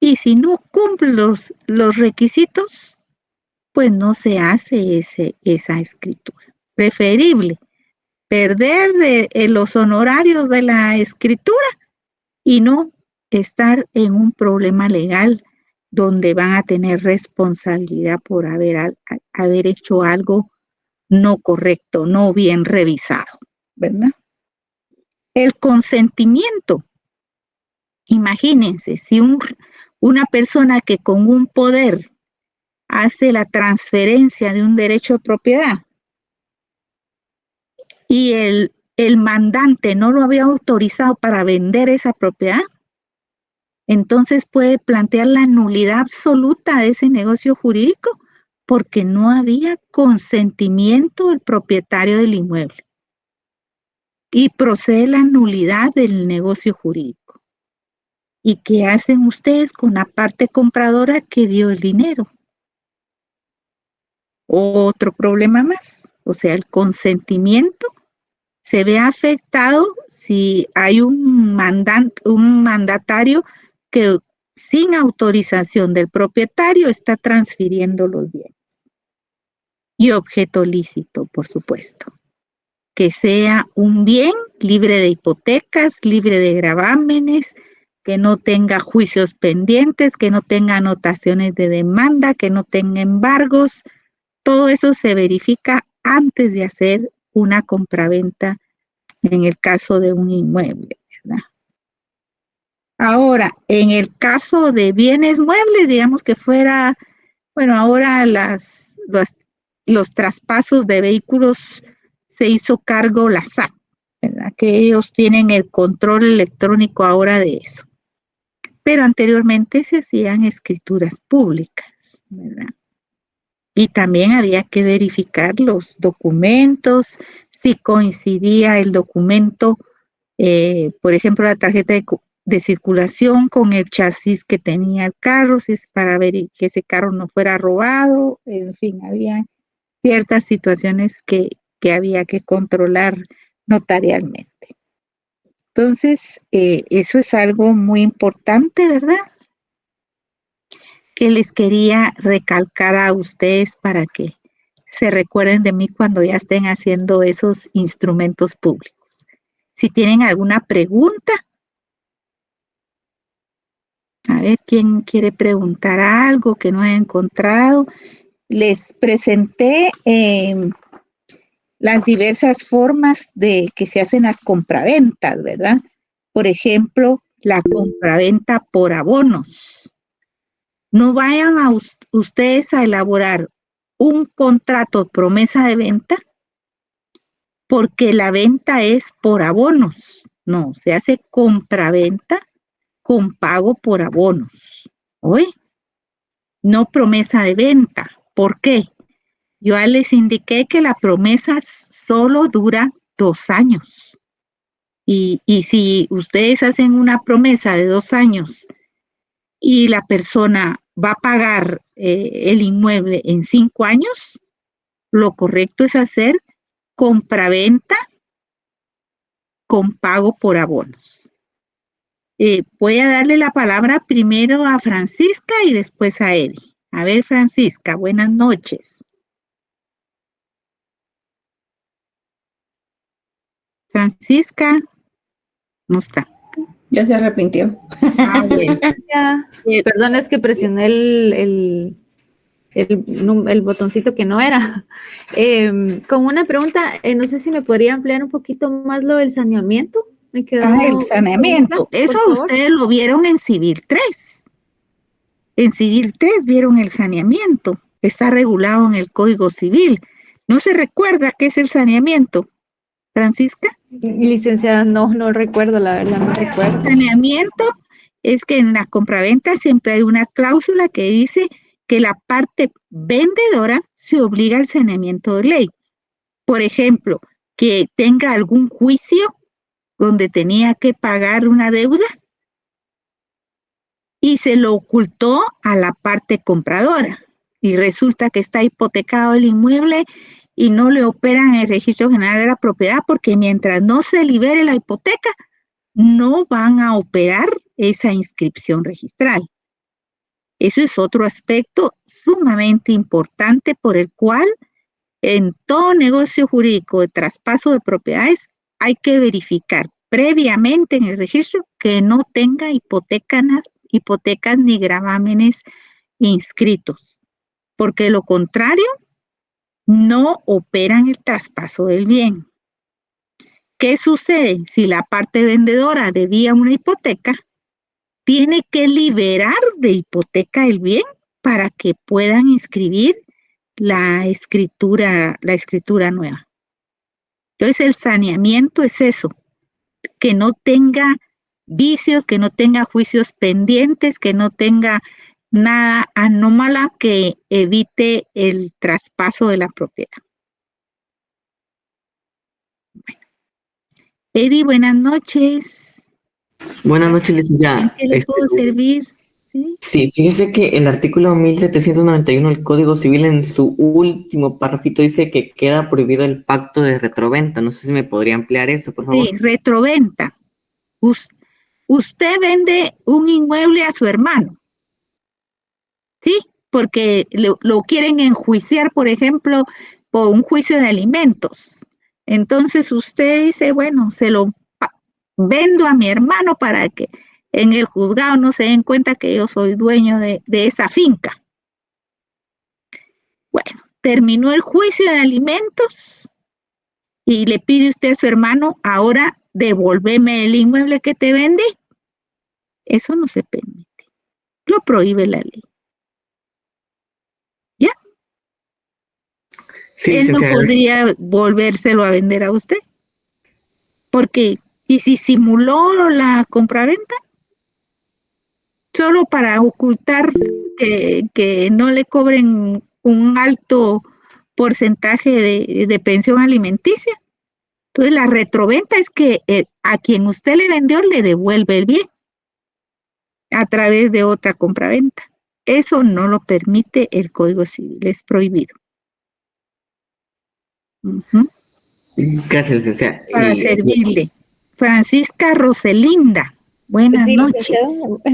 y si no cumple los requisitos, pues no se hace esa escritura. Preferible perder los honorarios de la escritura y no estar en un problema legal donde van a tener responsabilidad por haber hecho algo no correcto, no bien revisado, ¿verdad? El consentimiento. Imagínense, si una persona que con un poder hace la transferencia de un derecho de propiedad y el mandante no lo había autorizado para vender esa propiedad, entonces puede plantear la nulidad absoluta de ese negocio jurídico porque no había consentimiento del propietario del inmueble. Y procede la nulidad del negocio jurídico. ¿Y qué hacen ustedes con la parte compradora que dio el dinero? Otro problema más, o sea, el consentimiento se ve afectado si hay un mandatario que sin autorización del propietario está transfiriendo los bienes. Y objeto lícito, por supuesto. Que sea un bien libre de hipotecas, libre de gravámenes, que no tenga juicios pendientes, que no tenga anotaciones de demanda, que no tenga embargos. Todo eso se verifica antes de hacer una compraventa en el caso de un inmueble, ¿verdad? Ahora, en el caso de bienes muebles, digamos que fuera, bueno, ahora los traspasos de vehículos se hizo cargo la SAT, ¿verdad? Que ellos tienen el control electrónico ahora de eso. Pero anteriormente se hacían escrituras públicas, ¿verdad? Y también había que verificar los documentos, si coincidía el documento, por ejemplo, la tarjeta de circulación con el chasis que tenía el carro, si es para ver que ese carro no fuera robado, en fin, había ciertas situaciones que había que controlar notarialmente. Entonces, eso es algo muy importante, ¿verdad? Que les quería recalcar a ustedes para que se recuerden de mí cuando ya estén haciendo esos instrumentos públicos. Si tienen alguna pregunta. A A ver quién quiere preguntar algo que no he encontrado. Les presenté las diversas formas de que se hacen las compraventas, ¿verdad? Por ejemplo, la compraventa por abonos. No vayan a ustedes a elaborar un contrato promesa de venta porque la venta es por abonos. No, se hace compraventa con pago por abonos. ¿Oye? No promesa de venta. ¿Por qué? Yo ya les indiqué que la promesa solo dura 2 años. Y si ustedes hacen una promesa de 2 años y la persona va a pagar el inmueble en 5 años, lo correcto es hacer compraventa con pago por abonos. Voy a darle la palabra primero a Francisca y después a Eddie. A ver, Francisca, buenas noches. Francisca, no está. Ya se arrepintió. Ah, bueno. Perdón, es que presioné el botoncito que no era. Con una pregunta, no sé si me podría ampliar un poquito más lo del saneamiento. Me quedó el saneamiento. Eso ustedes lo vieron en Civil 3. En Civil 3 vieron el saneamiento. Está regulado en el Código Civil. ¿No se recuerda qué es el saneamiento, Francisca? Licenciada, no recuerdo, la verdad, no recuerdo. El saneamiento es que en la compraventa siempre hay una cláusula que dice que la parte vendedora se obliga al saneamiento de ley. Por ejemplo, que tenga algún juicio donde tenía que pagar una deuda y se lo ocultó a la parte compradora y resulta que está hipotecado el inmueble y no le operan el registro general de la propiedad porque mientras no se libere la hipoteca, no van a operar esa inscripción registral. Eso es otro aspecto sumamente importante por el cual en todo negocio jurídico de traspaso de propiedades hay que verificar previamente en el registro que no tenga hipotecas ni gravámenes inscritos, porque de lo contrario no operan el traspaso del bien. ¿Qué sucede? Si la parte vendedora debía una hipoteca, tiene que liberar de hipoteca el bien para que puedan inscribir la escritura nueva. Entonces el saneamiento es eso, que no tenga vicios, que no tenga juicios pendientes, que no tenga nada anómala que evite el traspaso de la propiedad. Bueno. Eddie, buenas noches. Buenas noches, licenciada. ¿En qué le puedo servir? Sí, fíjese que el artículo 1791 del Código Civil en su último párrafito dice que queda prohibido el pacto de retroventa. No sé si me podría ampliar eso, por favor. Sí, retroventa. Usted vende un inmueble a su hermano, ¿sí? Porque lo quieren enjuiciar, por ejemplo, por un juicio de alimentos. Entonces usted dice, bueno, se lo vendo a mi hermano para que en el juzgado no se den cuenta que yo soy dueño de esa finca. Bueno, terminó el juicio de alimentos y le pide usted a su hermano, ahora devuélveme el inmueble que te vendí. Eso no se permite. Lo prohíbe la ley. ¿Ya? Sí, él no podría volvérselo a vender a usted. Porque, ¿y si simuló la compraventa? Solo para ocultar que no le cobren un alto porcentaje de pensión alimenticia. Entonces, la retroventa es que a quien usted le vendió le devuelve el bien a través de otra compraventa. Eso no lo permite el Código Civil, es prohibido. Gracias, licenciada. Para servirle. Francisca Roselinda, buenas noches.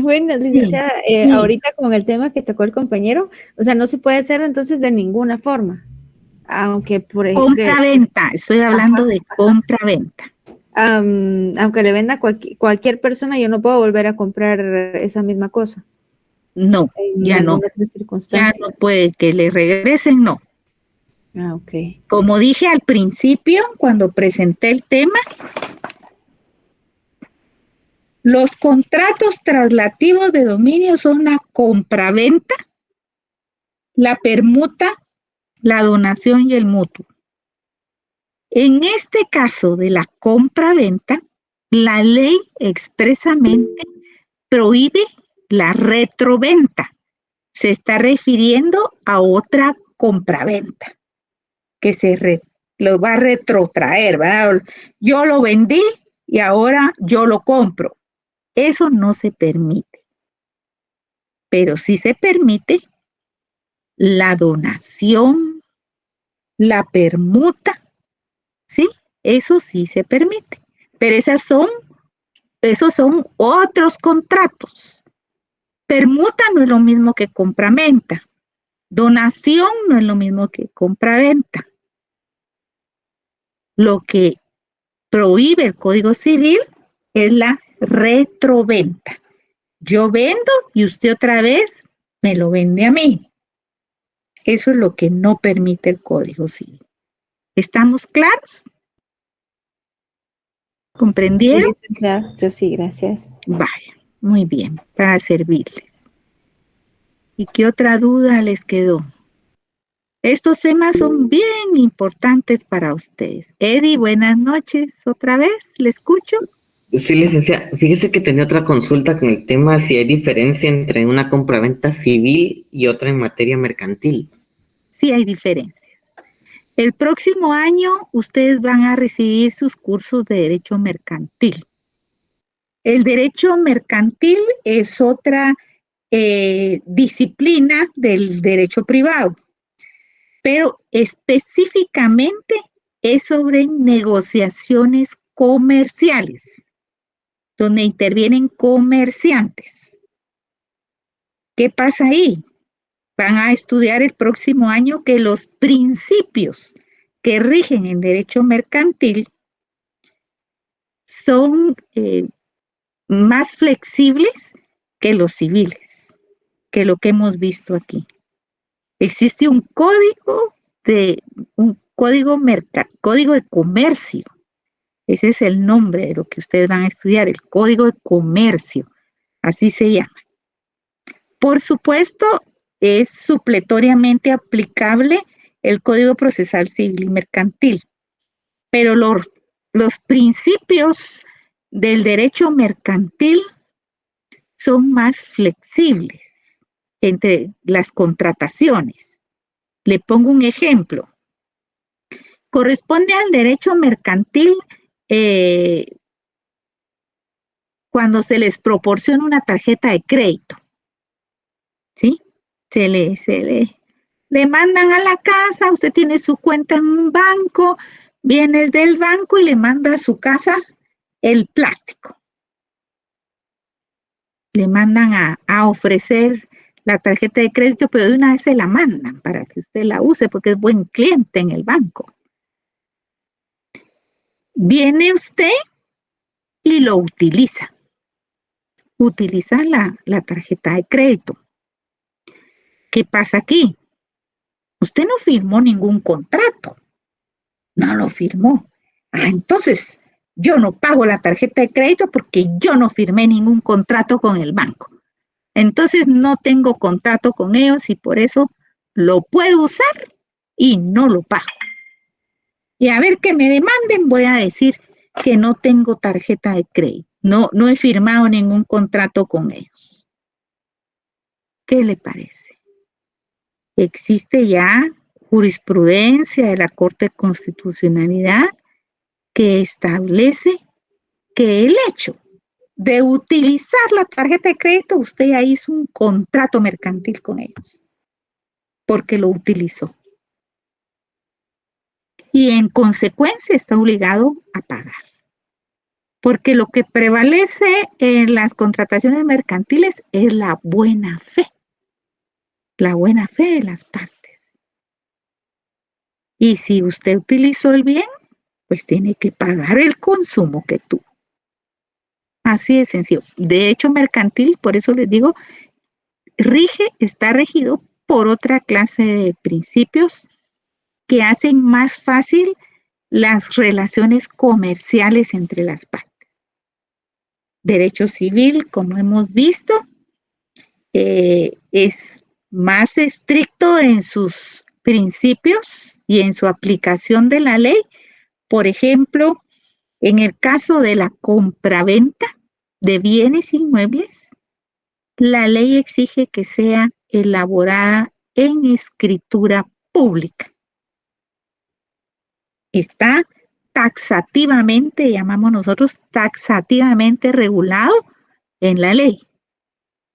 Buenas, licenciada. Sí. Ahorita con el tema que tocó el compañero, o sea, no se puede hacer entonces de ninguna forma. Aunque por ejemplo. Compra-venta, estoy hablando de compra-venta. Aunque le venda cualquier persona, yo no puedo volver a comprar esa misma cosa. No, ya en no, alguna otra ya circunstancia. no puede que le regresen, no. Ah, ok. Como dije al principio, cuando presenté el tema, los contratos traslativos de dominio son la compraventa, la permuta, la donación y el mutuo. En este caso de la compraventa, la ley expresamente prohíbe la retroventa. Se está refiriendo a otra compraventa que lo va a retrotraer, ¿verdad? Yo lo vendí y ahora yo lo compro. Eso no se permite. Pero sí se permite la donación, la permuta, ¿sí? Eso sí se permite. Pero esos son otros contratos. Permuta no es lo mismo que compraventa. Donación no es lo mismo que compraventa. Lo que prohíbe el Código Civil es la retroventa. Yo vendo y usted otra vez me lo vende a mí. Eso es lo que no permite el Código Civil. ¿Estamos claros? ¿Comprendieron? Licenciada, yo sí, gracias. Vaya, muy bien, para servirles. ¿Y qué otra duda les quedó? Estos temas son bien importantes para ustedes. Eddie, buenas noches. ¿Otra vez? ¿Le escucho? Sí, licenciada, fíjese que tenía otra consulta con el tema si hay diferencia entre una compraventa civil y otra en materia mercantil. Sí hay diferencias. El próximo año ustedes van a recibir sus cursos de derecho mercantil. El derecho mercantil es otra disciplina del derecho privado, pero específicamente es sobre negociaciones comerciales, donde intervienen comerciantes. ¿Qué pasa ahí? Van a estudiar el próximo año que los principios que rigen el derecho mercantil son más flexibles que los civiles, que lo que hemos visto aquí. Existe un código código de comercio. Ese es el nombre de lo que ustedes van a estudiar, el código de comercio, así se llama. Por supuesto, es supletoriamente aplicable el Código Procesal Civil y Mercantil, pero los principios del derecho mercantil son más flexibles entre las contrataciones. Le pongo un ejemplo. Corresponde al derecho mercantil cuando se les proporciona una tarjeta de crédito, ¿sí? Le mandan a la casa, usted tiene su cuenta en un banco, viene el del banco y le manda a su casa el plástico. Le mandan a ofrecer la tarjeta de crédito, pero de una vez se la mandan para que usted la use porque es buen cliente en el banco. Viene usted y lo utiliza. Utiliza la tarjeta de crédito. ¿Qué pasa aquí? Usted no firmó ningún contrato. No lo firmó. Entonces, yo no pago la tarjeta de crédito porque yo no firmé ningún contrato con el banco. Entonces, no tengo contrato con ellos y por eso lo puedo usar y no lo pago. Y a ver que me demanden, voy a decir que no tengo tarjeta de crédito. No he firmado ningún contrato con ellos. ¿Qué le parece? Existe ya jurisprudencia de la Corte de Constitucionalidad que establece que el hecho de utilizar la tarjeta de crédito, usted ya hizo un contrato mercantil con ellos, porque lo utilizó. Y en consecuencia está obligado a pagar. Porque lo que prevalece en las contrataciones mercantiles es la buena fe de las partes. Y si usted utilizó el bien, pues tiene que pagar el consumo que tuvo. Así de sencillo. De hecho, mercantil, por eso les digo, está regido por otra clase de principios que hacen más fácil las relaciones comerciales entre las partes. Derecho civil, como hemos visto, es más estricto en sus principios y en su aplicación de la ley. Por ejemplo, en el caso de la compraventa de bienes inmuebles, la ley exige que sea elaborada en escritura pública. Está taxativamente, llamamos nosotros, taxativamente regulado en la ley.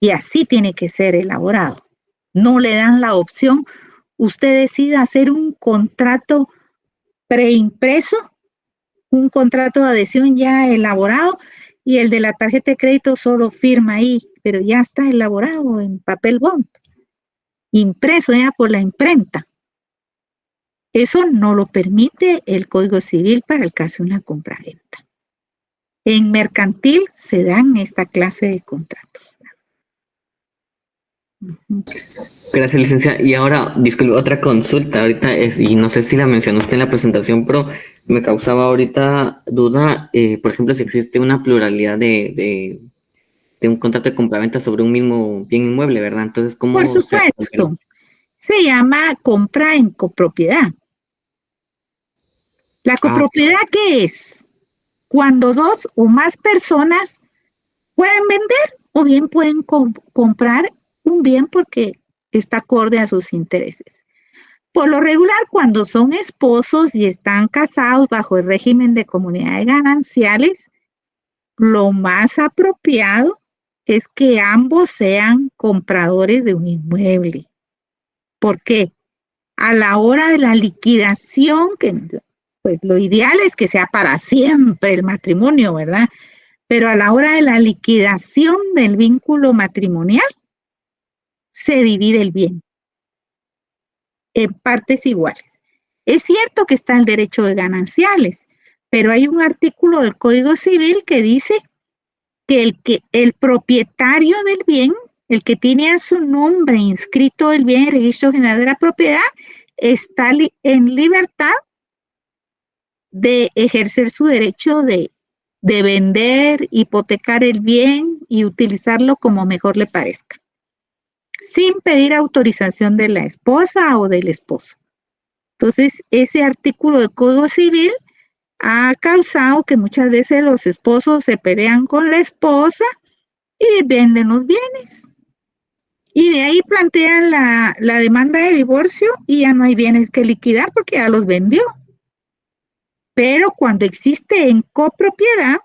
Y así tiene que ser elaborado. No le dan la opción, usted decide hacer un contrato preimpreso, un contrato de adhesión ya elaborado, y el de la tarjeta de crédito solo firma ahí, pero ya está elaborado en papel bond, impreso ya por la imprenta. Eso no lo permite el Código Civil para el caso de una compraventa. En mercantil se dan esta clase de contratos. Gracias, licenciada. Y ahora, disculpe, otra consulta ahorita, y no sé si la mencionó usted en la presentación, pero me causaba ahorita duda, por ejemplo, si existe una pluralidad de un contrato de compraventa sobre un mismo bien inmueble, ¿verdad? Entonces, ¿cómo Por se supuesto, se llama compra en copropiedad. ¿La copropiedad qué es? Cuando dos o más personas pueden vender o bien pueden comprar un bien porque está acorde a sus intereses. Por lo regular, cuando son esposos y están casados bajo el régimen de comunidades gananciales, lo más apropiado es que ambos sean compradores de un inmueble. ¿Por qué? A la hora de la liquidación, que pues lo ideal es que sea para siempre el matrimonio, ¿verdad? Pero a la hora de la liquidación del vínculo matrimonial, se divide el bien en partes iguales. Es cierto que está el derecho de gananciales, pero hay un artículo del Código Civil que dice que el propietario del bien, el que tiene a su nombre inscrito el bien en el Registro General de la Propiedad, está en libertad de ejercer su derecho de vender, hipotecar el bien y utilizarlo como mejor le parezca, sin pedir autorización de la esposa o del esposo. Entonces, ese artículo del Código Civil ha causado que muchas veces los esposos se pelean con la esposa y venden los bienes. Y de ahí plantean la demanda de divorcio y ya no hay bienes que liquidar porque ya los vendió. Pero cuando existe en copropiedad,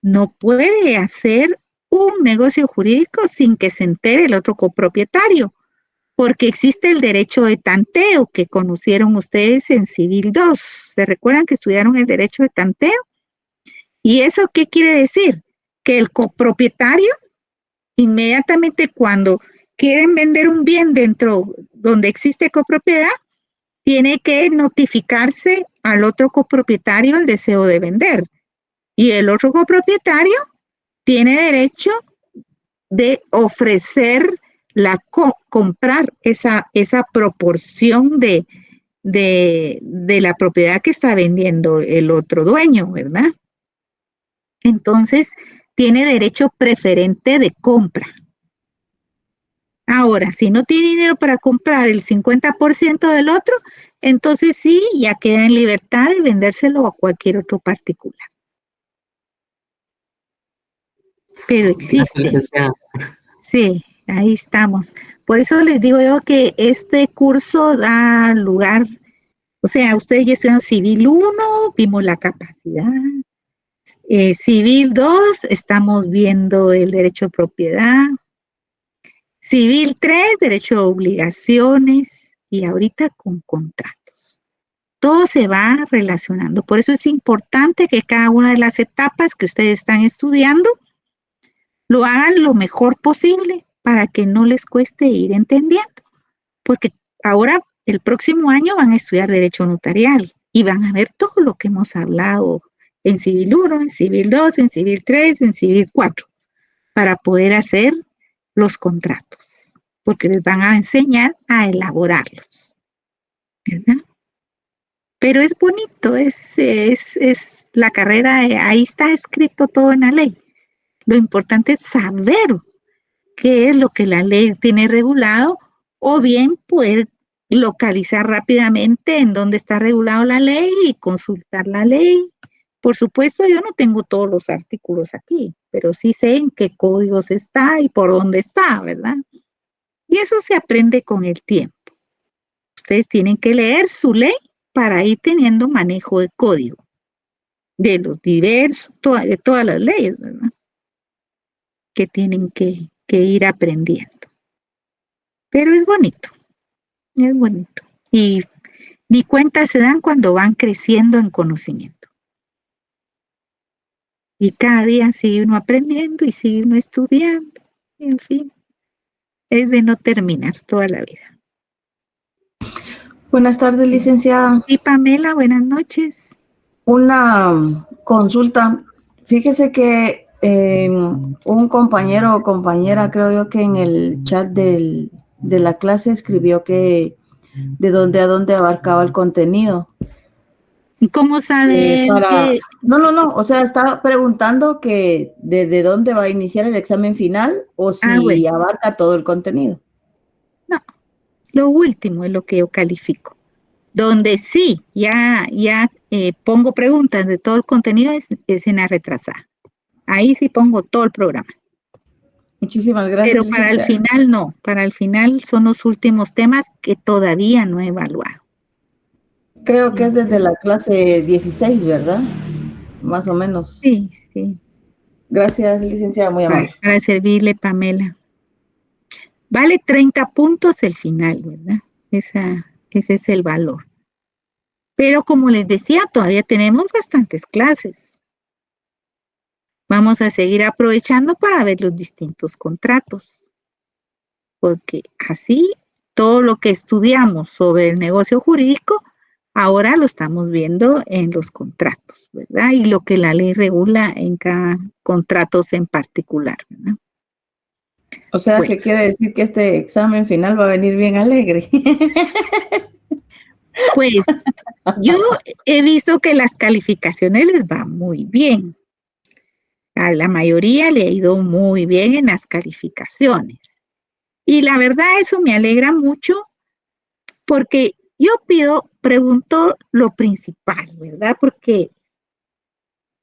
no puede hacer un negocio jurídico sin que se entere el otro copropietario, porque existe el derecho de tanteo que conocieron ustedes en Civil 2. ¿Se recuerdan que estudiaron el derecho de tanteo? ¿Y eso qué quiere decir? Que el copropietario, inmediatamente cuando quieren vender un bien dentro donde existe copropiedad, tiene que notificarse al otro copropietario el deseo de vender. Y el otro copropietario tiene derecho de ofrecer comprar esa proporción de la propiedad que está vendiendo el otro dueño, ¿verdad? Entonces, tiene derecho preferente de compra. Ahora, si no tiene dinero para comprar el 50% del otro, entonces sí, ya queda en libertad de vendérselo a cualquier otro particular. Pero existe. Sí, ahí estamos. Por eso les digo yo que este curso da lugar, o sea, ustedes ya estudiaron Civil 1, vimos la capacidad. Civil 2, estamos viendo el derecho de propiedad. Civil 3, derecho de obligaciones, y ahorita con contratos. Todo se va relacionando. Por eso es importante que cada una de las etapas que ustedes están estudiando lo hagan lo mejor posible para que no les cueste ir entendiendo. Porque ahora, el próximo año van a estudiar derecho notarial y van a ver todo lo que hemos hablado en Civil 1, en Civil 2, en Civil 3, en Civil 4, para poder hacer los contratos, porque les van a enseñar a elaborarlos, ¿verdad? Pero es bonito, es la carrera, ahí está escrito todo en la ley. Lo importante es saber qué es lo que la ley tiene regulado, o bien poder localizar rápidamente en dónde está regulado la ley y consultar la ley. Por supuesto, yo no tengo todos los artículos aquí, pero sí sé en qué códigos está y por dónde está, ¿verdad? Y eso se aprende con el tiempo. Ustedes tienen que leer su ley para ir teniendo manejo de código, de los diversos, de todas las leyes, ¿verdad? Que tienen que ir aprendiendo. Pero es bonito. Y ni cuenta se dan cuando van creciendo en conocimiento. Y cada día sigue uno aprendiendo y sigue uno estudiando. En fin, es de no terminar toda la vida. Buenas tardes, licenciada. Y Pamela, buenas noches. Una consulta. Fíjese que un compañero o compañera, creo yo que en el chat de la clase escribió que de dónde a dónde abarcaba el contenido. ¿Cómo sabe que...? No, o sea, estaba preguntando que de dónde va a iniciar el examen final o si bueno. abarca todo el contenido. No, lo último es lo que yo califico. Donde sí, ya pongo preguntas de todo el contenido es en la retrasada. Ahí sí pongo todo el programa. Muchísimas gracias. Pero para el final no, para el final son los últimos temas que todavía no he evaluado. Creo que es desde la clase 16, ¿verdad? Más o menos. Sí. Gracias, licenciada, muy amable. Para servirle, Pamela. Vale 30 puntos el final, ¿verdad? Ese es el valor. Pero como les decía, todavía tenemos bastantes clases. Vamos a seguir aprovechando para ver los distintos contratos. Porque así todo lo que estudiamos sobre el negocio jurídico, ahora lo estamos viendo en los contratos, ¿verdad? Y lo que la ley regula en cada contrato en particular, ¿verdad? O sea, ¿qué quiere decir que este examen final va a venir bien alegre? Pues yo he visto que las calificaciones les van muy bien. A la mayoría le ha ido muy bien en las calificaciones. Y la verdad eso me alegra mucho porque yo pregunto lo principal, ¿verdad? Porque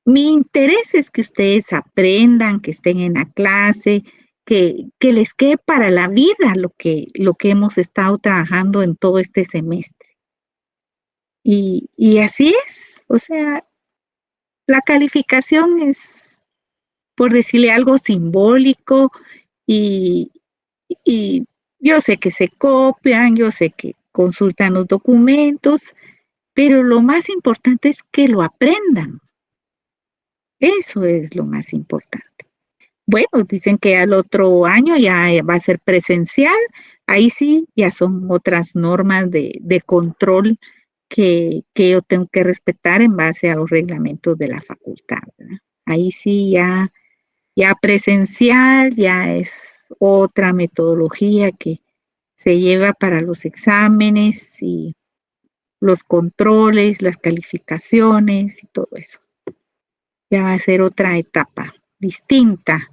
mi interés es que ustedes aprendan, que estén en la clase, que les quede para la vida lo que hemos estado trabajando en todo este semestre. Y así es, o sea, la calificación es, por decirle algo, simbólico y yo sé que se copian, yo sé que consultan los documentos, pero lo más importante es que lo aprendan. Eso es lo más importante. Bueno, dicen que al otro año ya va a ser presencial, ahí sí ya son otras normas de control que yo tengo que respetar en base a los reglamentos de la facultad, ¿verdad? Ahí sí ya presencial, ya es otra metodología que se lleva para los exámenes y los controles, las calificaciones y todo eso. Ya va a ser otra etapa distinta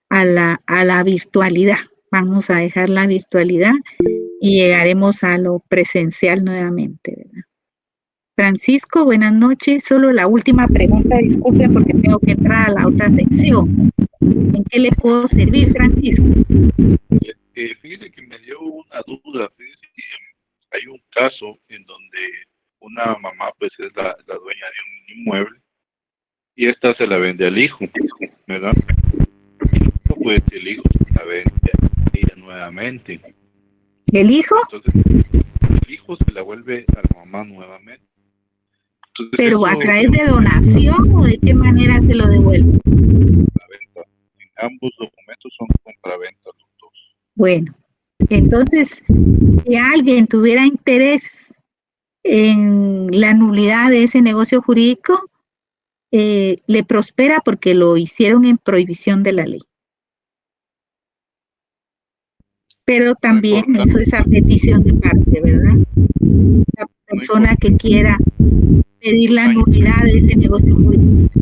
a la virtualidad. Vamos a dejar la virtualidad y llegaremos a lo presencial nuevamente, ¿verdad? Francisco, buenas noches. Solo la última pregunta, disculpe porque tengo que entrar a la otra sección. ¿En qué le puedo servir, Francisco? Fíjese que me dio una duda. Fíjese que hay un caso en donde una mamá pues es la dueña de un inmueble y esta se la vende al hijo, ¿verdad? Pues el hijo se la vende a ella nuevamente. ¿El hijo? Entonces, el hijo se la vuelve a la mamá nuevamente. Entonces, ¿Pero eso, a través de donación o de qué manera se lo devuelve? compraventa. En ambos documentos son compraventa los dos. Bueno, entonces, si alguien tuviera interés en la nulidad de ese negocio jurídico, le prospera porque lo hicieron en prohibición de la ley. Pero también eso es a petición de parte, ¿verdad? La persona que quiera pedir la nulidad de ese negocio jurídico.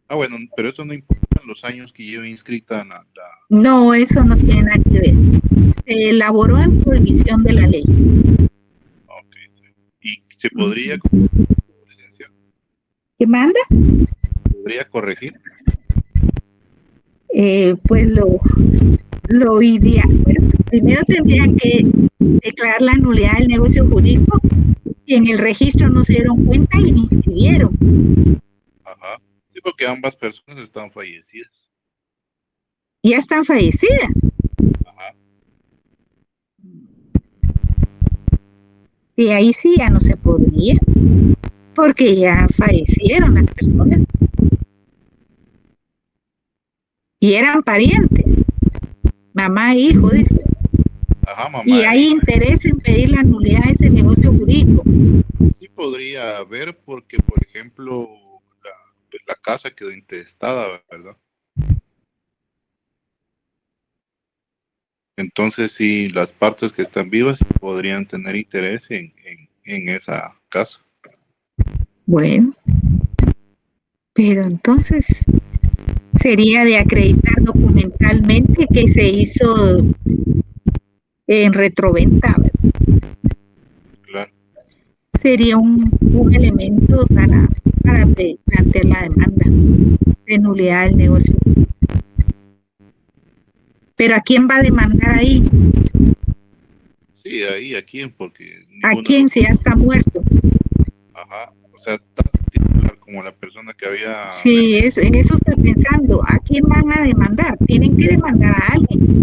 Bueno, pero eso no importa los años que lleve inscrita la... No, eso no tiene nada que ver. Se elaboró en prohibición de la ley. Ok. ¿Y se podría, licenciado? ¿Qué manda? ¿Podría corregir? Pues lo ideal. Bueno, primero tendrían que declarar la nulidad del negocio jurídico si en el registro no se dieron cuenta y lo inscribieron. Ajá. Sí, porque ambas personas están fallecidas. Ya están fallecidas. Ajá. Y ahí sí ya no se podría, porque ya fallecieron las personas. Y eran parientes. Mamá e hijo, dice. Ajá, mamá. Y hay interés en pedir la nulidad de ese negocio jurídico. Sí podría haber, porque, por ejemplo, la casa quedó intestada, ¿verdad? Entonces, sí, las partes que están vivas podrían tener interés en esa casa. Bueno, pero entonces sería de acreditar documentalmente que se hizo en retroventa, ¿verdad? Claro. Sería un elemento para plantear la demanda de nulidad del negocio. Pero ¿a quién va a demandar ahí? Sí, ahí, ¿a quién? Porque ¿A quién si ya está muerto? Ajá, o sea, tanto titular como la persona que había... Sí, en eso estoy pensando. ¿A quién van a demandar? Tienen que demandar a alguien.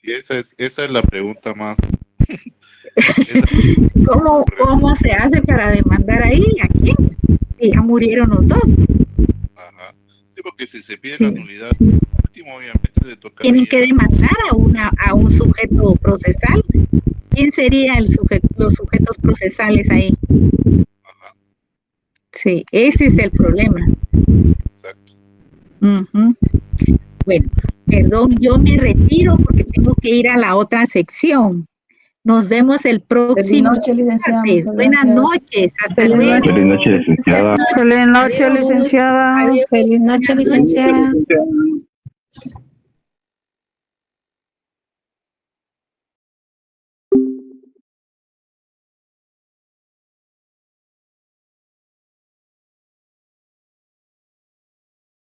Sí, esa es la pregunta más... ¿Cómo se hace para demandar ahí? ¿A quién? Si ya murieron los dos. Ajá. Sí, porque si se pide la nulidad, último obviamente le toca... Tienen que demandar a un sujeto procesal. ¿Quién sería los sujetos procesales ahí? Ajá. Sí, ese es el problema. Exacto. Bueno, perdón, yo me retiro porque tengo que ir a la otra sección. Nos vemos el próximo Feliz noche, licenciada. martes. Buenas noches, hasta luego. Feliz noche, licenciada. Feliz noche, licenciada. Adiós. Feliz noche, licenciada.